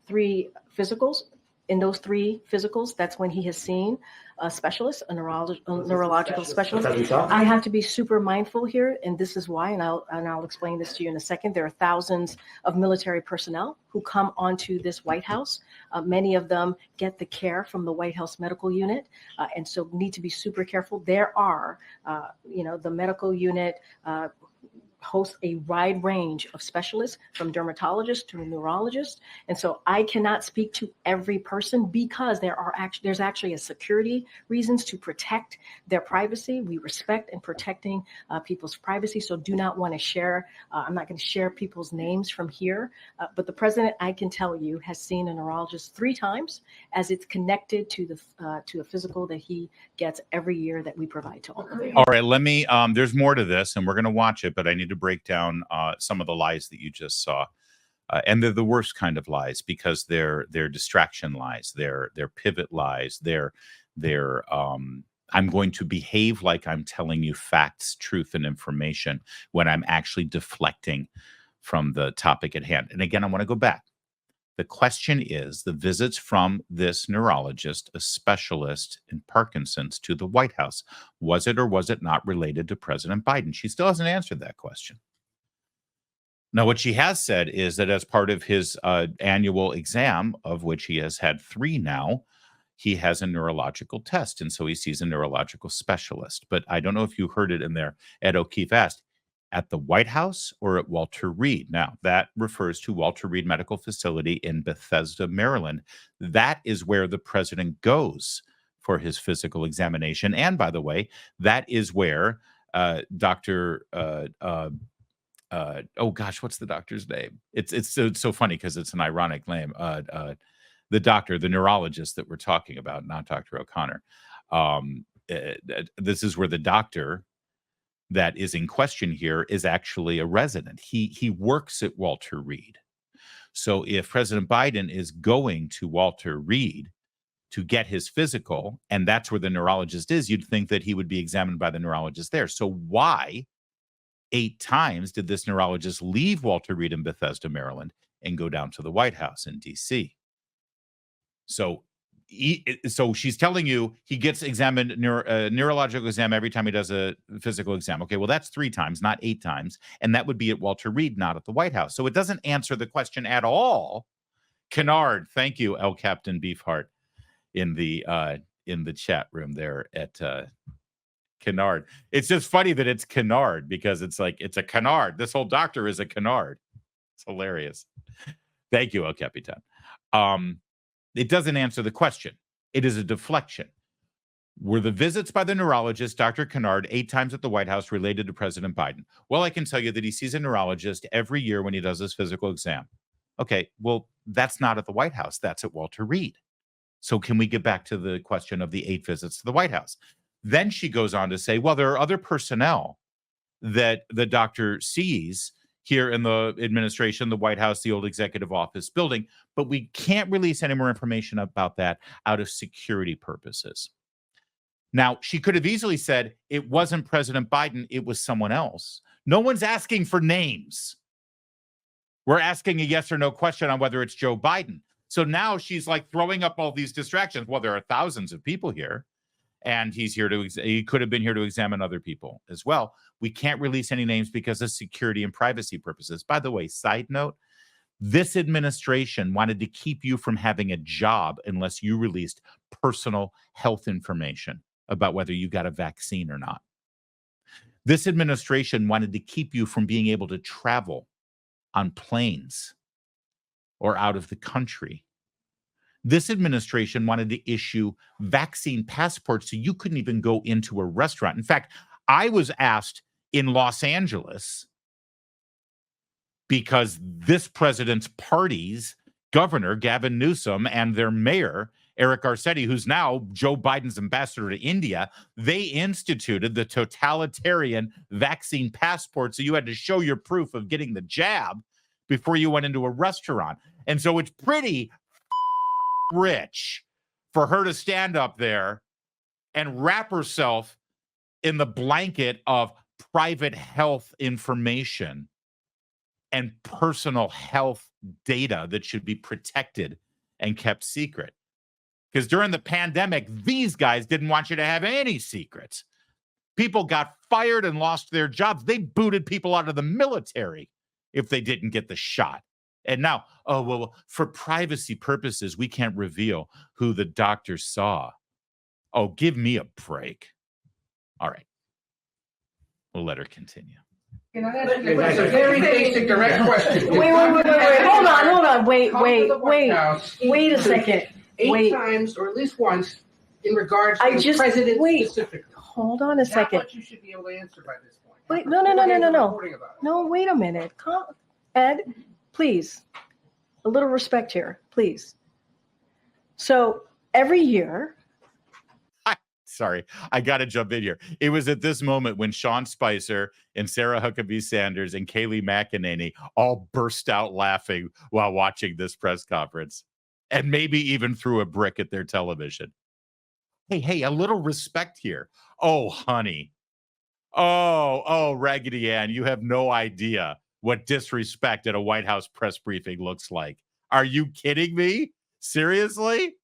physicals. In those three physicals, that's when he has seen a specialist, a neurological specialist. I have to be super mindful here, and this is why, and I'll explain this to you in a second. There are thousands of military personnel who come onto this White House. Many of them get the care from the White House medical unit, and so need to be super careful. There are, the medical unit hosts a wide range of specialists, from dermatologists to neurologists. And so I cannot speak to every person because there's actually a security reasons to protect their privacy. We respect and protecting people's privacy. So do not want to share. I'm not going to share people's names from here. But the president, I can tell you, has seen a neurologist 3 times as it's connected to a physical that he gets every year that we provide to all of you. All right, let me, there's more to this and we're going to watch it, but I need to break down some of the lies that you just saw. And they're the worst kind of lies because they're distraction lies, they're pivot lies, they're I'm going to behave like I'm telling you facts, truth, and information when I'm actually deflecting from the topic at hand. And again, I want to go back. The question is the visits from this neurologist, a specialist in Parkinson's, to the White House. Was it or was it not related to President Biden? She still hasn't answered that question. Now, what she has said is that as part of his annual exam, of which he has had 3 now, he has a neurological test. And so he sees a neurological specialist. But I don't know if you heard it in there. Ed O'Keefe asked, at the White House or at Walter Reed? Now, that refers to Walter Reed Medical Facility in Bethesda, Maryland. That is where the president goes for his physical examination. And by the way, that is where Dr. Oh gosh, what's the doctor's name? It's so funny because it's an ironic name. The doctor, the neurologist that we're talking about, not Dr. O'Connor. This is where the doctor that is in question here is actually a resident. He works at Walter Reed. So if President Biden is going to Walter Reed to get his physical, and that's where the neurologist is, you'd think that he would be examined by the neurologist there. So why 8 times did this neurologist leave Walter Reed in Bethesda, Maryland, and go down to the White House in D.C.? So she's telling you he gets examined, neurological exam every time he does a physical exam. Okay, well, that's 3 times, not 8 times. And that would be at Walter Reed, not at the White House. So it doesn't answer the question at all. Kennard, thank you, El Captain Beefheart, in the chat room there at Kennard. It's just funny that it's Kennard because it's like, it's a Kennard. This whole doctor is a Kennard. It's hilarious. Thank you, El Capitan. It doesn't answer the question. It is a deflection. Were the visits by the neurologist, Dr. Kennard, 8 times at the White House related to President Biden? Well, I can tell you that he sees a neurologist every year when he does his physical exam. Okay, well, that's not at the White House. That's at Walter Reed. So can we get back to the question of the 8 visits to the White House? Then she goes on to say, well, there are other personnel that the doctor sees here in the administration, the White House, the old executive office building, but we can't release any more information about that out of security purposes. Now, she could have easily said it wasn't President Biden, it was someone else. No one's asking for names. We're asking a yes or no question on whether it's Joe Biden. So now she's like throwing up all these distractions. Well, there are thousands of people here. And he could have been here to examine other people as well. We can't release any names because of security and privacy purposes. By the way, side note, this administration wanted to keep you from having a job unless you released personal health information about whether you got a vaccine or not. This administration wanted to keep you from being able to travel on planes or out of the country. This administration wanted to issue vaccine passports so you couldn't even go into a restaurant. In fact, I was asked in Los Angeles because this president's party's governor, Gavin Newsom, and their mayor, Eric Garcetti, who's now Joe Biden's ambassador to India, they instituted the totalitarian vaccine passport. So you had to show your proof of getting the jab before you went into a restaurant. And so it's pretty rich for her to stand up there and wrap herself in the blanket of private health information and personal health data that should be protected and kept secret. Because during the pandemic, these guys didn't want you to have any secrets. People got fired and lost their jobs. They booted people out of the military if they didn't get the shot. And now, oh, well, for privacy purposes, we can't reveal who the doctor saw. Oh, give me a break. All right. We'll let her continue. Can I ask you a very basic, direct question? Wait. Hold on. Wait a second. Eight times, or at least once, in regards to the president specifically. Hold on a second. Not what you should be able to answer by this point. Wait, no. No, wait a minute. Ed, please. A little respect here, please. So every year. Sorry, I got to jump in here. It was at this moment when Sean Spicer and Sarah Huckabee Sanders and Kayleigh McEnany all burst out laughing while watching this press conference, and maybe even threw a brick at their television. Hey, a little respect here. Oh, honey. Oh, Raggedy Ann, you have no idea what disrespect at a White House press briefing looks like. Are you kidding me? Seriously?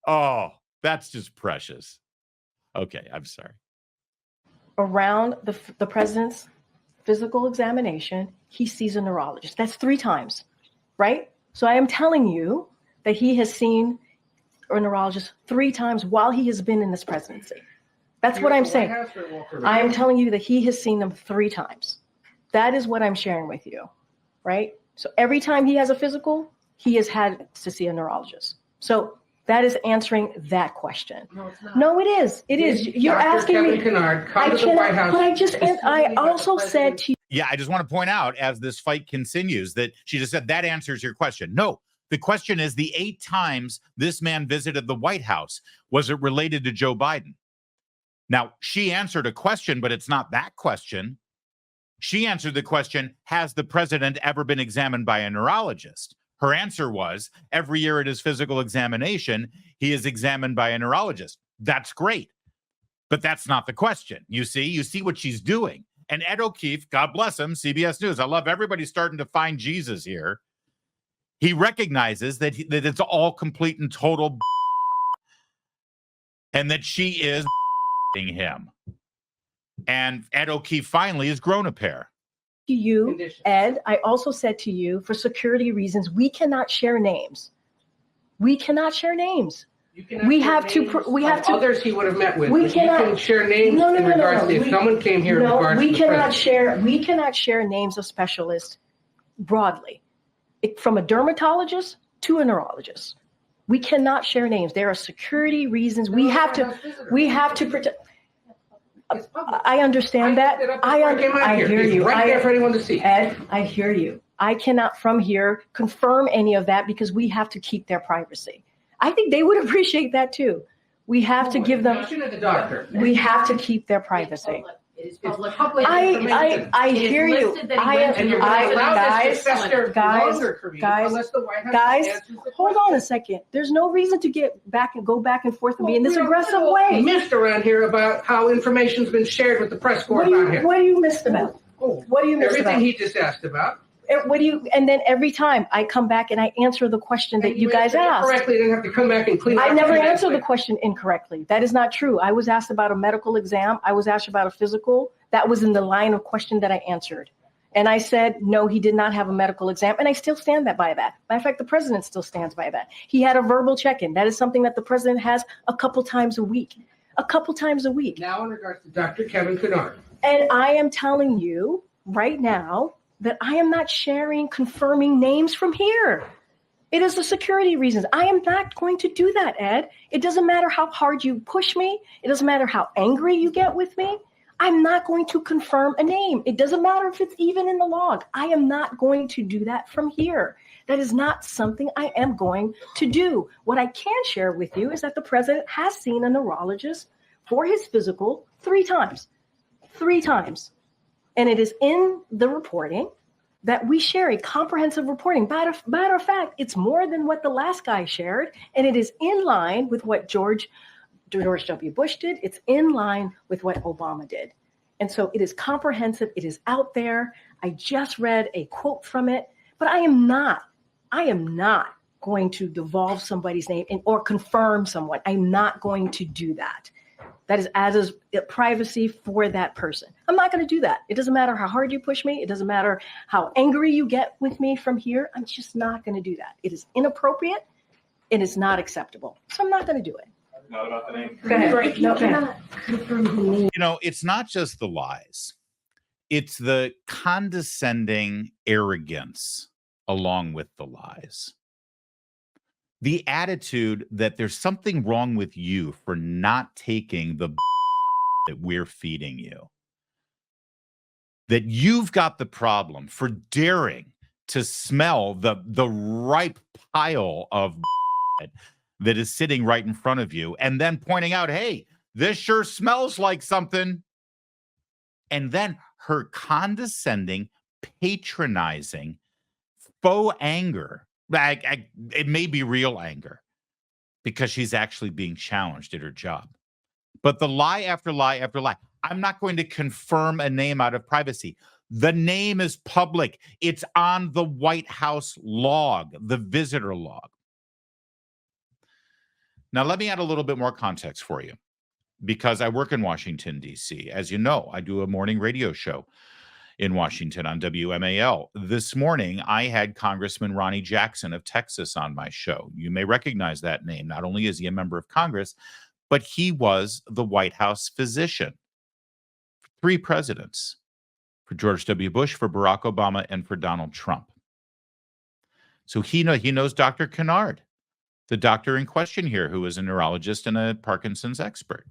Oh, that's just precious. Okay, I'm sorry. Around the president's physical examination, he sees a neurologist. That's 3 times, right? So I am telling you that he has seen a neurologist 3 times while he has been in this presidency. That's what I'm saying. I am telling you that he has seen them 3 times. That is what I'm sharing with you, right? So every time he has a physical, he has had to see a neurologist. So that is answering that question. No, it's not. No, it is. It is. You're asking me. I also said to you. Yeah, I just want to point out as this fight continues that she just said that answers your question. No, the question is the 8 times this man visited the White House, was it related to Joe Biden? Now, she answered a question, but it's not that question. She answered the question, has the president ever been examined by a neurologist? Her answer was, every year at his physical examination, he is examined by a neurologist. That's great. But that's not the question. You see what she's doing. And Ed O'Keefe, God bless him, CBS News. I love everybody starting to find Jesus here. He recognizes that it's all complete and total and that she is him. And Ed O'Keefe finally has grown a pair. To you, Ed, I also said to you, for security reasons, we cannot share names. We cannot share names. We have to. Others he would have met with. We cannot. You can share names in regards to if someone came here. No, in regards we to cannot share. We cannot share names of specialists broadly, from a dermatologist to a neurologist. We cannot share names. There are security reasons. We have to protect. I understand that. I hear you. Right there for anyone to see. Ed, I hear you. I cannot from here confirm any of that because we have to keep their privacy. I think they would appreciate that too. We have to give them. We have to keep their privacy. It is public. I hear you. Guys, hold on a second. There's no reason to go back and forth and be in this aggressive way. Missed around here about how information's been shared with the press corps around here. What do you missed about? What do you missed about? Everything he just asked about. And then every time I come back and I answer the question that you guys asked. Correctly, then have to come back and clean up. I never answered the question incorrectly. That is not true. I was asked about a medical exam. I was asked about a physical. That was in the line of question that I answered. And I said, no, he did not have a medical exam. And I still stand by that. Matter of fact, the president still stands by that. He had a verbal check-in. That is something that the president has a couple times a week. Now in regards to Dr. Kevin Kennard. And I am telling you right now that I am not confirming names from here. It is the security reasons. I am not going to do that, Ed. It doesn't matter how hard you push me. It doesn't matter how angry you get with me. I'm not going to confirm a name. It doesn't matter if it's even in the log. I am not going to do that from here. That is not something I am going to do. What I can share with you is that the president has seen a neurologist for his physical 3 times. 3 times. And it is in the reporting that we share a comprehensive reporting. Matter of fact, it's more than what the last guy shared, and it is in line with what George W. Bush did. It's in line with what Obama did. And so it is comprehensive. It is out there. I just read a quote from it, but I am not going to devolve somebody's name or confirm someone. I'm not going to do that. That is as privacy for that person. I'm not going to do that. It doesn't matter how hard you push me. It doesn't matter how angry you get with me from here. I'm just not going to do that. It is inappropriate and it's not acceptable. So I'm not going to do it. Not about the name. Go ahead. Right, No, you go ahead. cannot confirm the name. You know, it's not just the lies. It's the condescending arrogance along with the lies. The attitude that there's something wrong with you for not taking the that we're feeding you. That you've got the problem for daring to smell the ripe pile of that is sitting right in front of you and then pointing out, hey, this sure smells like something. And then her condescending, patronizing, faux anger. It may be real anger because she's actually being challenged at her job. But the lie after lie after lie. I'm not going to confirm a name out of privacy. The name is public. It's on the White House log, the visitor log. Now, let me add a little bit more context for you because I work in Washington, D.C. As you know, I do a morning radio show in Washington on WMAL. This morning, I had Congressman Ronnie Jackson of Texas on my show. You may recognize that name. Not only is he a member of Congress, but he was the White House physician for 3 presidents, for George W. Bush, for Barack Obama, and for Donald Trump. So he knows Dr. Kennard, the doctor in question here, who is a neurologist and a Parkinson's expert.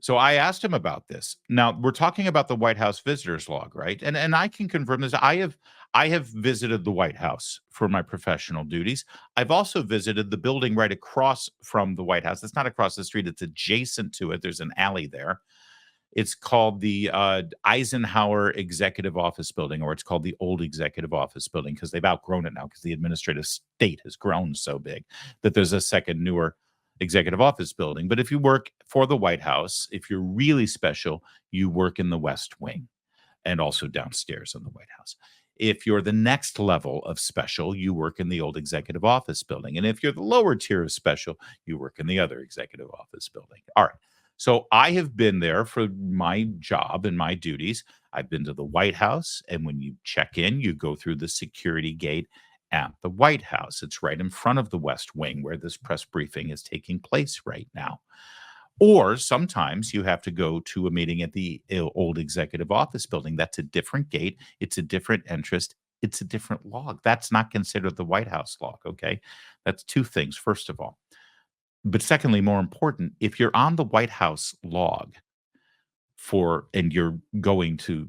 So I asked him about this. Now, we're talking about the White House visitors log, right? And I can confirm this. I have visited the White House for my professional duties. I've also visited the building right across from the White House. It's not across the street. It's adjacent to it. There's an alley there. It's called the Eisenhower Executive Office Building, or it's called the Old Executive Office Building because they've outgrown it now because the administrative state has grown so big that there's a second, newer executive office building. But if you work for the White House, if you're really special, you work in the West Wing and also downstairs in the White House. If you're the next level of special, you work in the Old Executive Office Building. And if you're the lower tier of special, you work in the other executive office building. All right. So I have been there for my job and my duties. I've been to the White House, and when you check in, you go through the security gate at the White House. It's right in front of the West Wing where this press briefing is taking place right now. Or sometimes you have to go to a meeting at the Old Executive Office Building. That's a different gate. It's a different entrance. It's a different log. That's not considered the White House log, okay? That's 2 things, first of all. But secondly, more important, if you're on the White House log and you're going to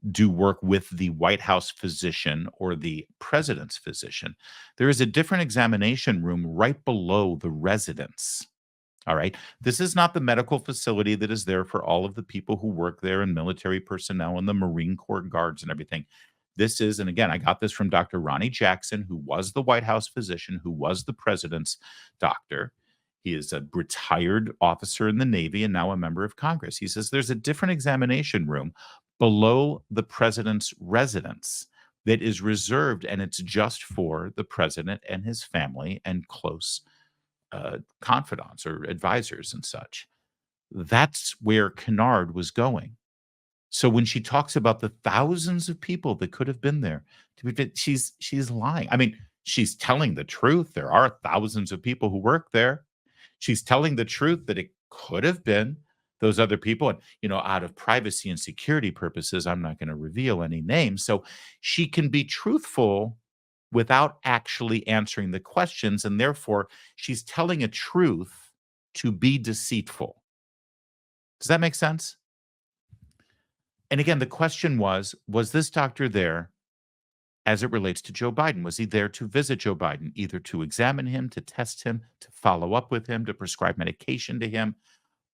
do work with the White House physician or the president's physician, there is a different examination room right below the residence. All right. This is not the medical facility that is there for all of the people who work there and military personnel and the Marine Corps guards and everything. This is, and again, I got this from Dr. Ronnie Jackson, who was the White House physician, who was the president's doctor. He is a retired officer in the Navy and now a member of Congress. He says there's a different examination room below the president's residence that is reserved, and it's just for the president and his family and close confidants or advisors and such. That's where Kennard was going. So when she talks about the thousands of people that could have been there, she's lying. I mean, she's telling the truth. There are thousands of people who work there. She's telling the truth that it could have been those other people. And, out of privacy and security purposes, I'm not going to reveal any names. So she can be truthful without actually answering the questions. And therefore, she's telling a truth to be deceitful. Does that make sense? And again, the question was this doctor there as it relates to Joe Biden? Was he there to visit Joe Biden, either to examine him, to test him, to follow up with him, to prescribe medication to him?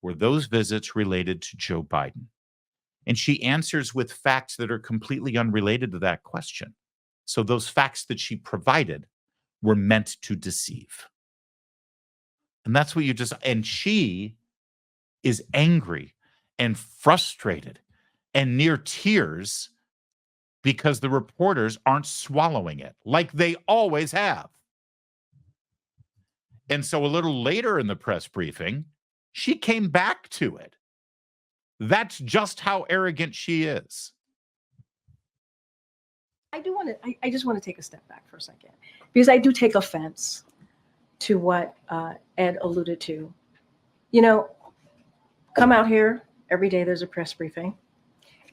Were those visits related to Joe Biden? And she answers with facts that are completely unrelated to that question. So those facts that she provided were meant to deceive. And that's what and she is angry and frustrated and near tears because the reporters aren't swallowing it like they always have. And so a little later in the press briefing, she came back to it. That's just how arrogant she is. I just want to take a step back for a second, because I do take offense to what Ed alluded to. You know, come out here every day, there's a press briefing,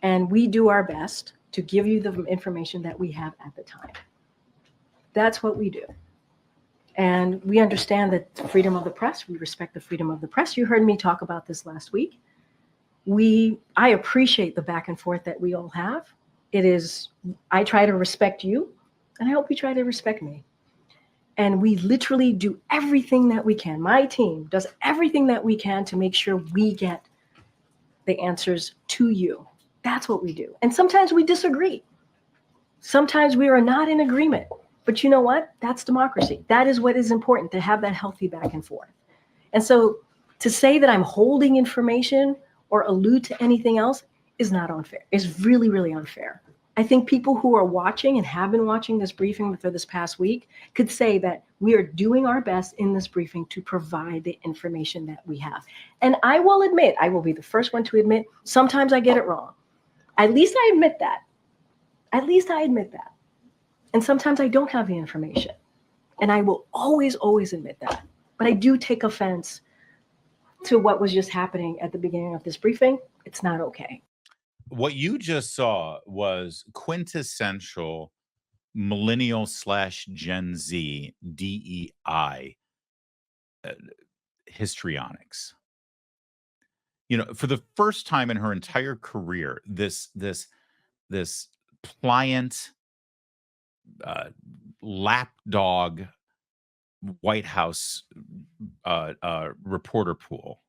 and we do our best to give you the information that we have at the time. That's what we do. And we understand that the freedom of the press, we respect the freedom of the press. You heard me talk about this last week. I appreciate the back and forth that we all have. I try to respect you, and I hope you try to respect me. And we literally do everything that we can. My team does everything that we can to make sure we get the answers to you. That's what we do. And sometimes we disagree. Sometimes we are not in agreement. But you know what? That's democracy. That is what is important, to have that healthy back and forth. And so to say that I'm holding information or allude to anything else is not unfair. It's really, really unfair. I think people who are watching and have been watching this briefing for this past week could say that we are doing our best in this briefing to provide the information that we have. And I will admit, I will be the first one to admit, sometimes I get it wrong. At least I admit that. At least I admit that. And sometimes I don't have the information. And I will always, always admit that. But I do take offense to what was just happening at the beginning of this briefing. It's not okay. What you just saw was quintessential millennial / Gen Z DEI histrionics. You know, for the first time in her entire career, this pliant lapdog White House reporter pool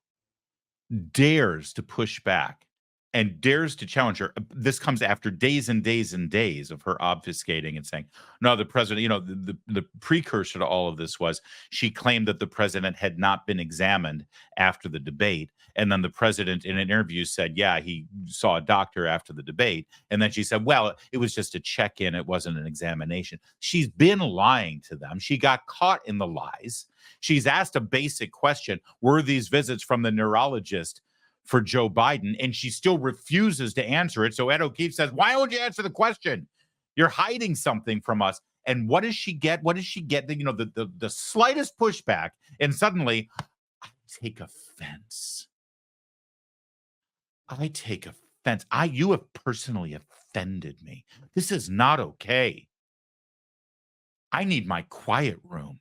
dares to push back and dares to challenge her. This comes after days and days and days of her obfuscating and saying, no, the president, you know, the precursor to all of this was she claimed that the president had not been examined after the debate. And then the president in an interview said, yeah, he saw a doctor after the debate. And then she said, well, it was just a check-in. It wasn't an examination. She's been lying to them. She got caught in the lies. She's asked a basic question. Were these visits from the neurologist for Joe Biden? And she still refuses to answer it. So Ed O'Keefe says, why won't you answer the question? You're hiding something from us. And what does she get? What does she get? You know, the slightest pushback. And suddenly, I take offense. I take offense. You have personally offended me. This is not okay. I need my quiet room.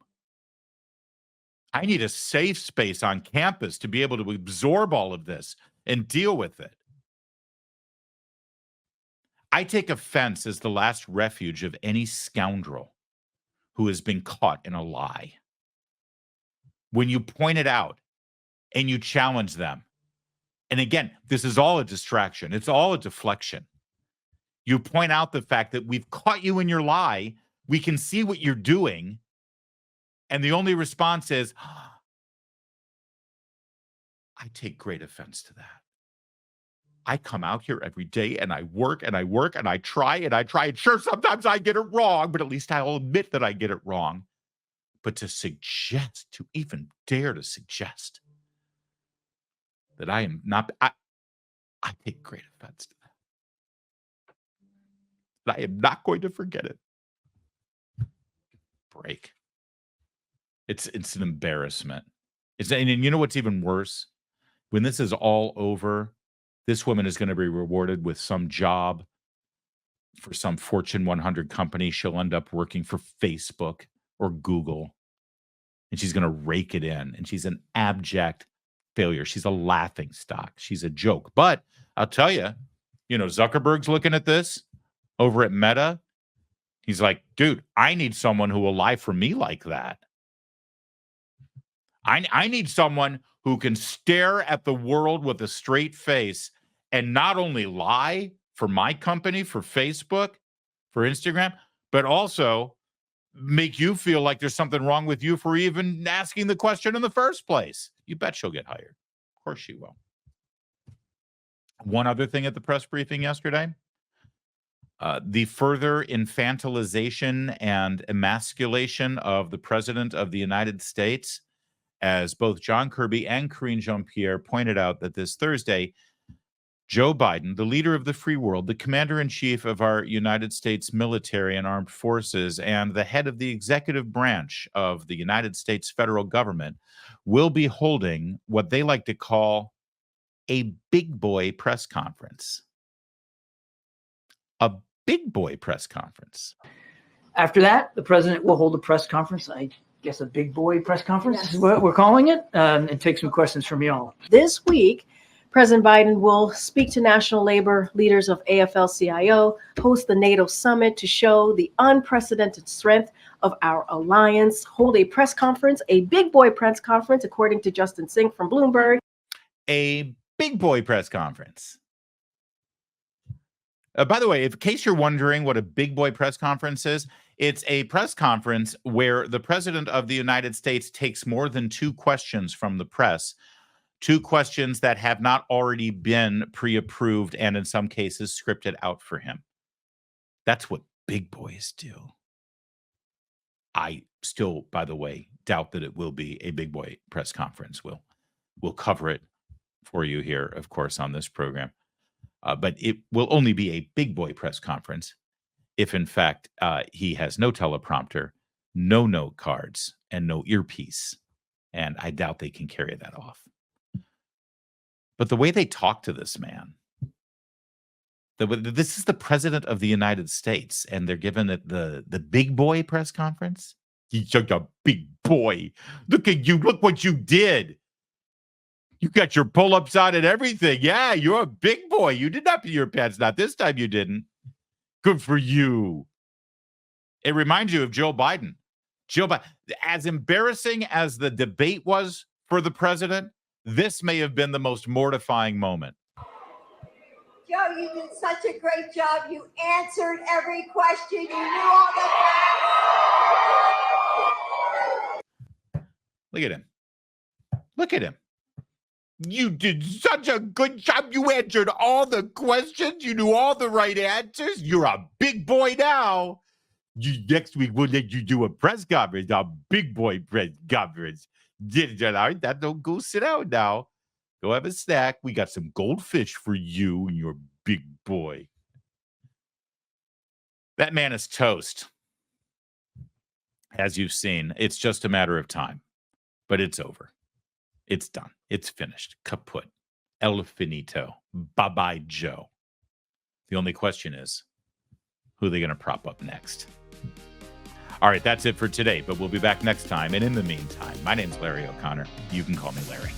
I need a safe space on campus to be able to absorb all of this and deal with it. I take offense as the last refuge of any scoundrel who has been caught in a lie. When you point it out and you challenge them, and again, this is all a distraction. It's all a deflection. You point out the fact that we've caught you in your lie. We can see what you're doing. And the only response is, I take great offense to that. I come out here every day and I work and I work and I try and I try. And sure, sometimes I get it wrong, but at least I'll admit that I get it wrong. But to even dare to suggest that I am not, I take great offense to that. But I am not going to forget it. Break. It's an embarrassment. And you know what's even worse? When this is all over, this woman is going to be rewarded with some job for some Fortune 100 company. She'll end up working for Facebook or Google, and she's going to rake it in. And she's an abject failure. She's a laughing stock. She's a joke. But I'll tell you, Zuckerberg's looking at this over at Meta. He's like, dude, I need someone who will lie for me like that. I need someone who can stare at the world with a straight face and not only lie for my company, for Facebook, for Instagram, but also make you feel like there's something wrong with you for even asking the question in the first place. You bet she'll get hired. Of course she will. One other thing at the press briefing yesterday, the further infantilization and emasculation of the President of the United States, as both John Kirby and Karine Jean-Pierre pointed out that this Thursday, Joe Biden, the leader of the free world, the commander-in-chief of our United States military and armed forces, and the head of the executive branch of the United States federal government, will be holding what they like to call a big boy press conference. A big boy press conference. After that, the president will hold a press conference. I guess a big boy press conference is what we're calling it, and take some questions from y'all. This week, President Biden will speak to national labor leaders of AFL-CIO, host the NATO summit to show the unprecedented strength of our alliance, hold a press conference, a big boy press conference, according to Justin Sink from Bloomberg. A big boy press conference. By the way, in case you're wondering what a big boy press conference is, it's a press conference where the President of the United States takes more than 2 questions from the press, 2 questions that have not already been pre-approved and in some cases scripted out for him. That's what big boys do. I still, by the way, doubt that it will be a big boy press conference. We'll cover it for you here, of course, on this program. But it will only be a big boy press conference if, in fact, he has no teleprompter, no note cards, and no earpiece. And I doubt they can carry that off. But the way they talk to this man, this is the President of the United States, and they're giving it the big boy press conference. He's such a big boy. Look at you. Look what you did. You got your pull-ups on and everything. Yeah, you're a big boy. You did not pee your pants. Not this time you didn't. Good for you. It reminds you of Joe Biden. Joe Biden, as embarrassing as the debate was for the president, this may have been the most mortifying moment. Joe, you did such a great job. You answered every question. You knew all the facts. Look at him. Look at him. You did such a good job. You answered all the questions. You knew all the right answers. You're a big boy now. Next week, we'll let you do a press conference, a big boy press conference. That don't go sit down now. Go have a snack. We got some goldfish for you and your big boy. That man is toast. As you've seen, it's just a matter of time. But it's over. It's done. It's finished. Kaput. El finito. Bye-bye, Joe. The only question is, who are they going to prop up next? All right, that's it for today, but we'll be back next time. And in the meantime, my name's Larry O'Connor. You can call me Larry.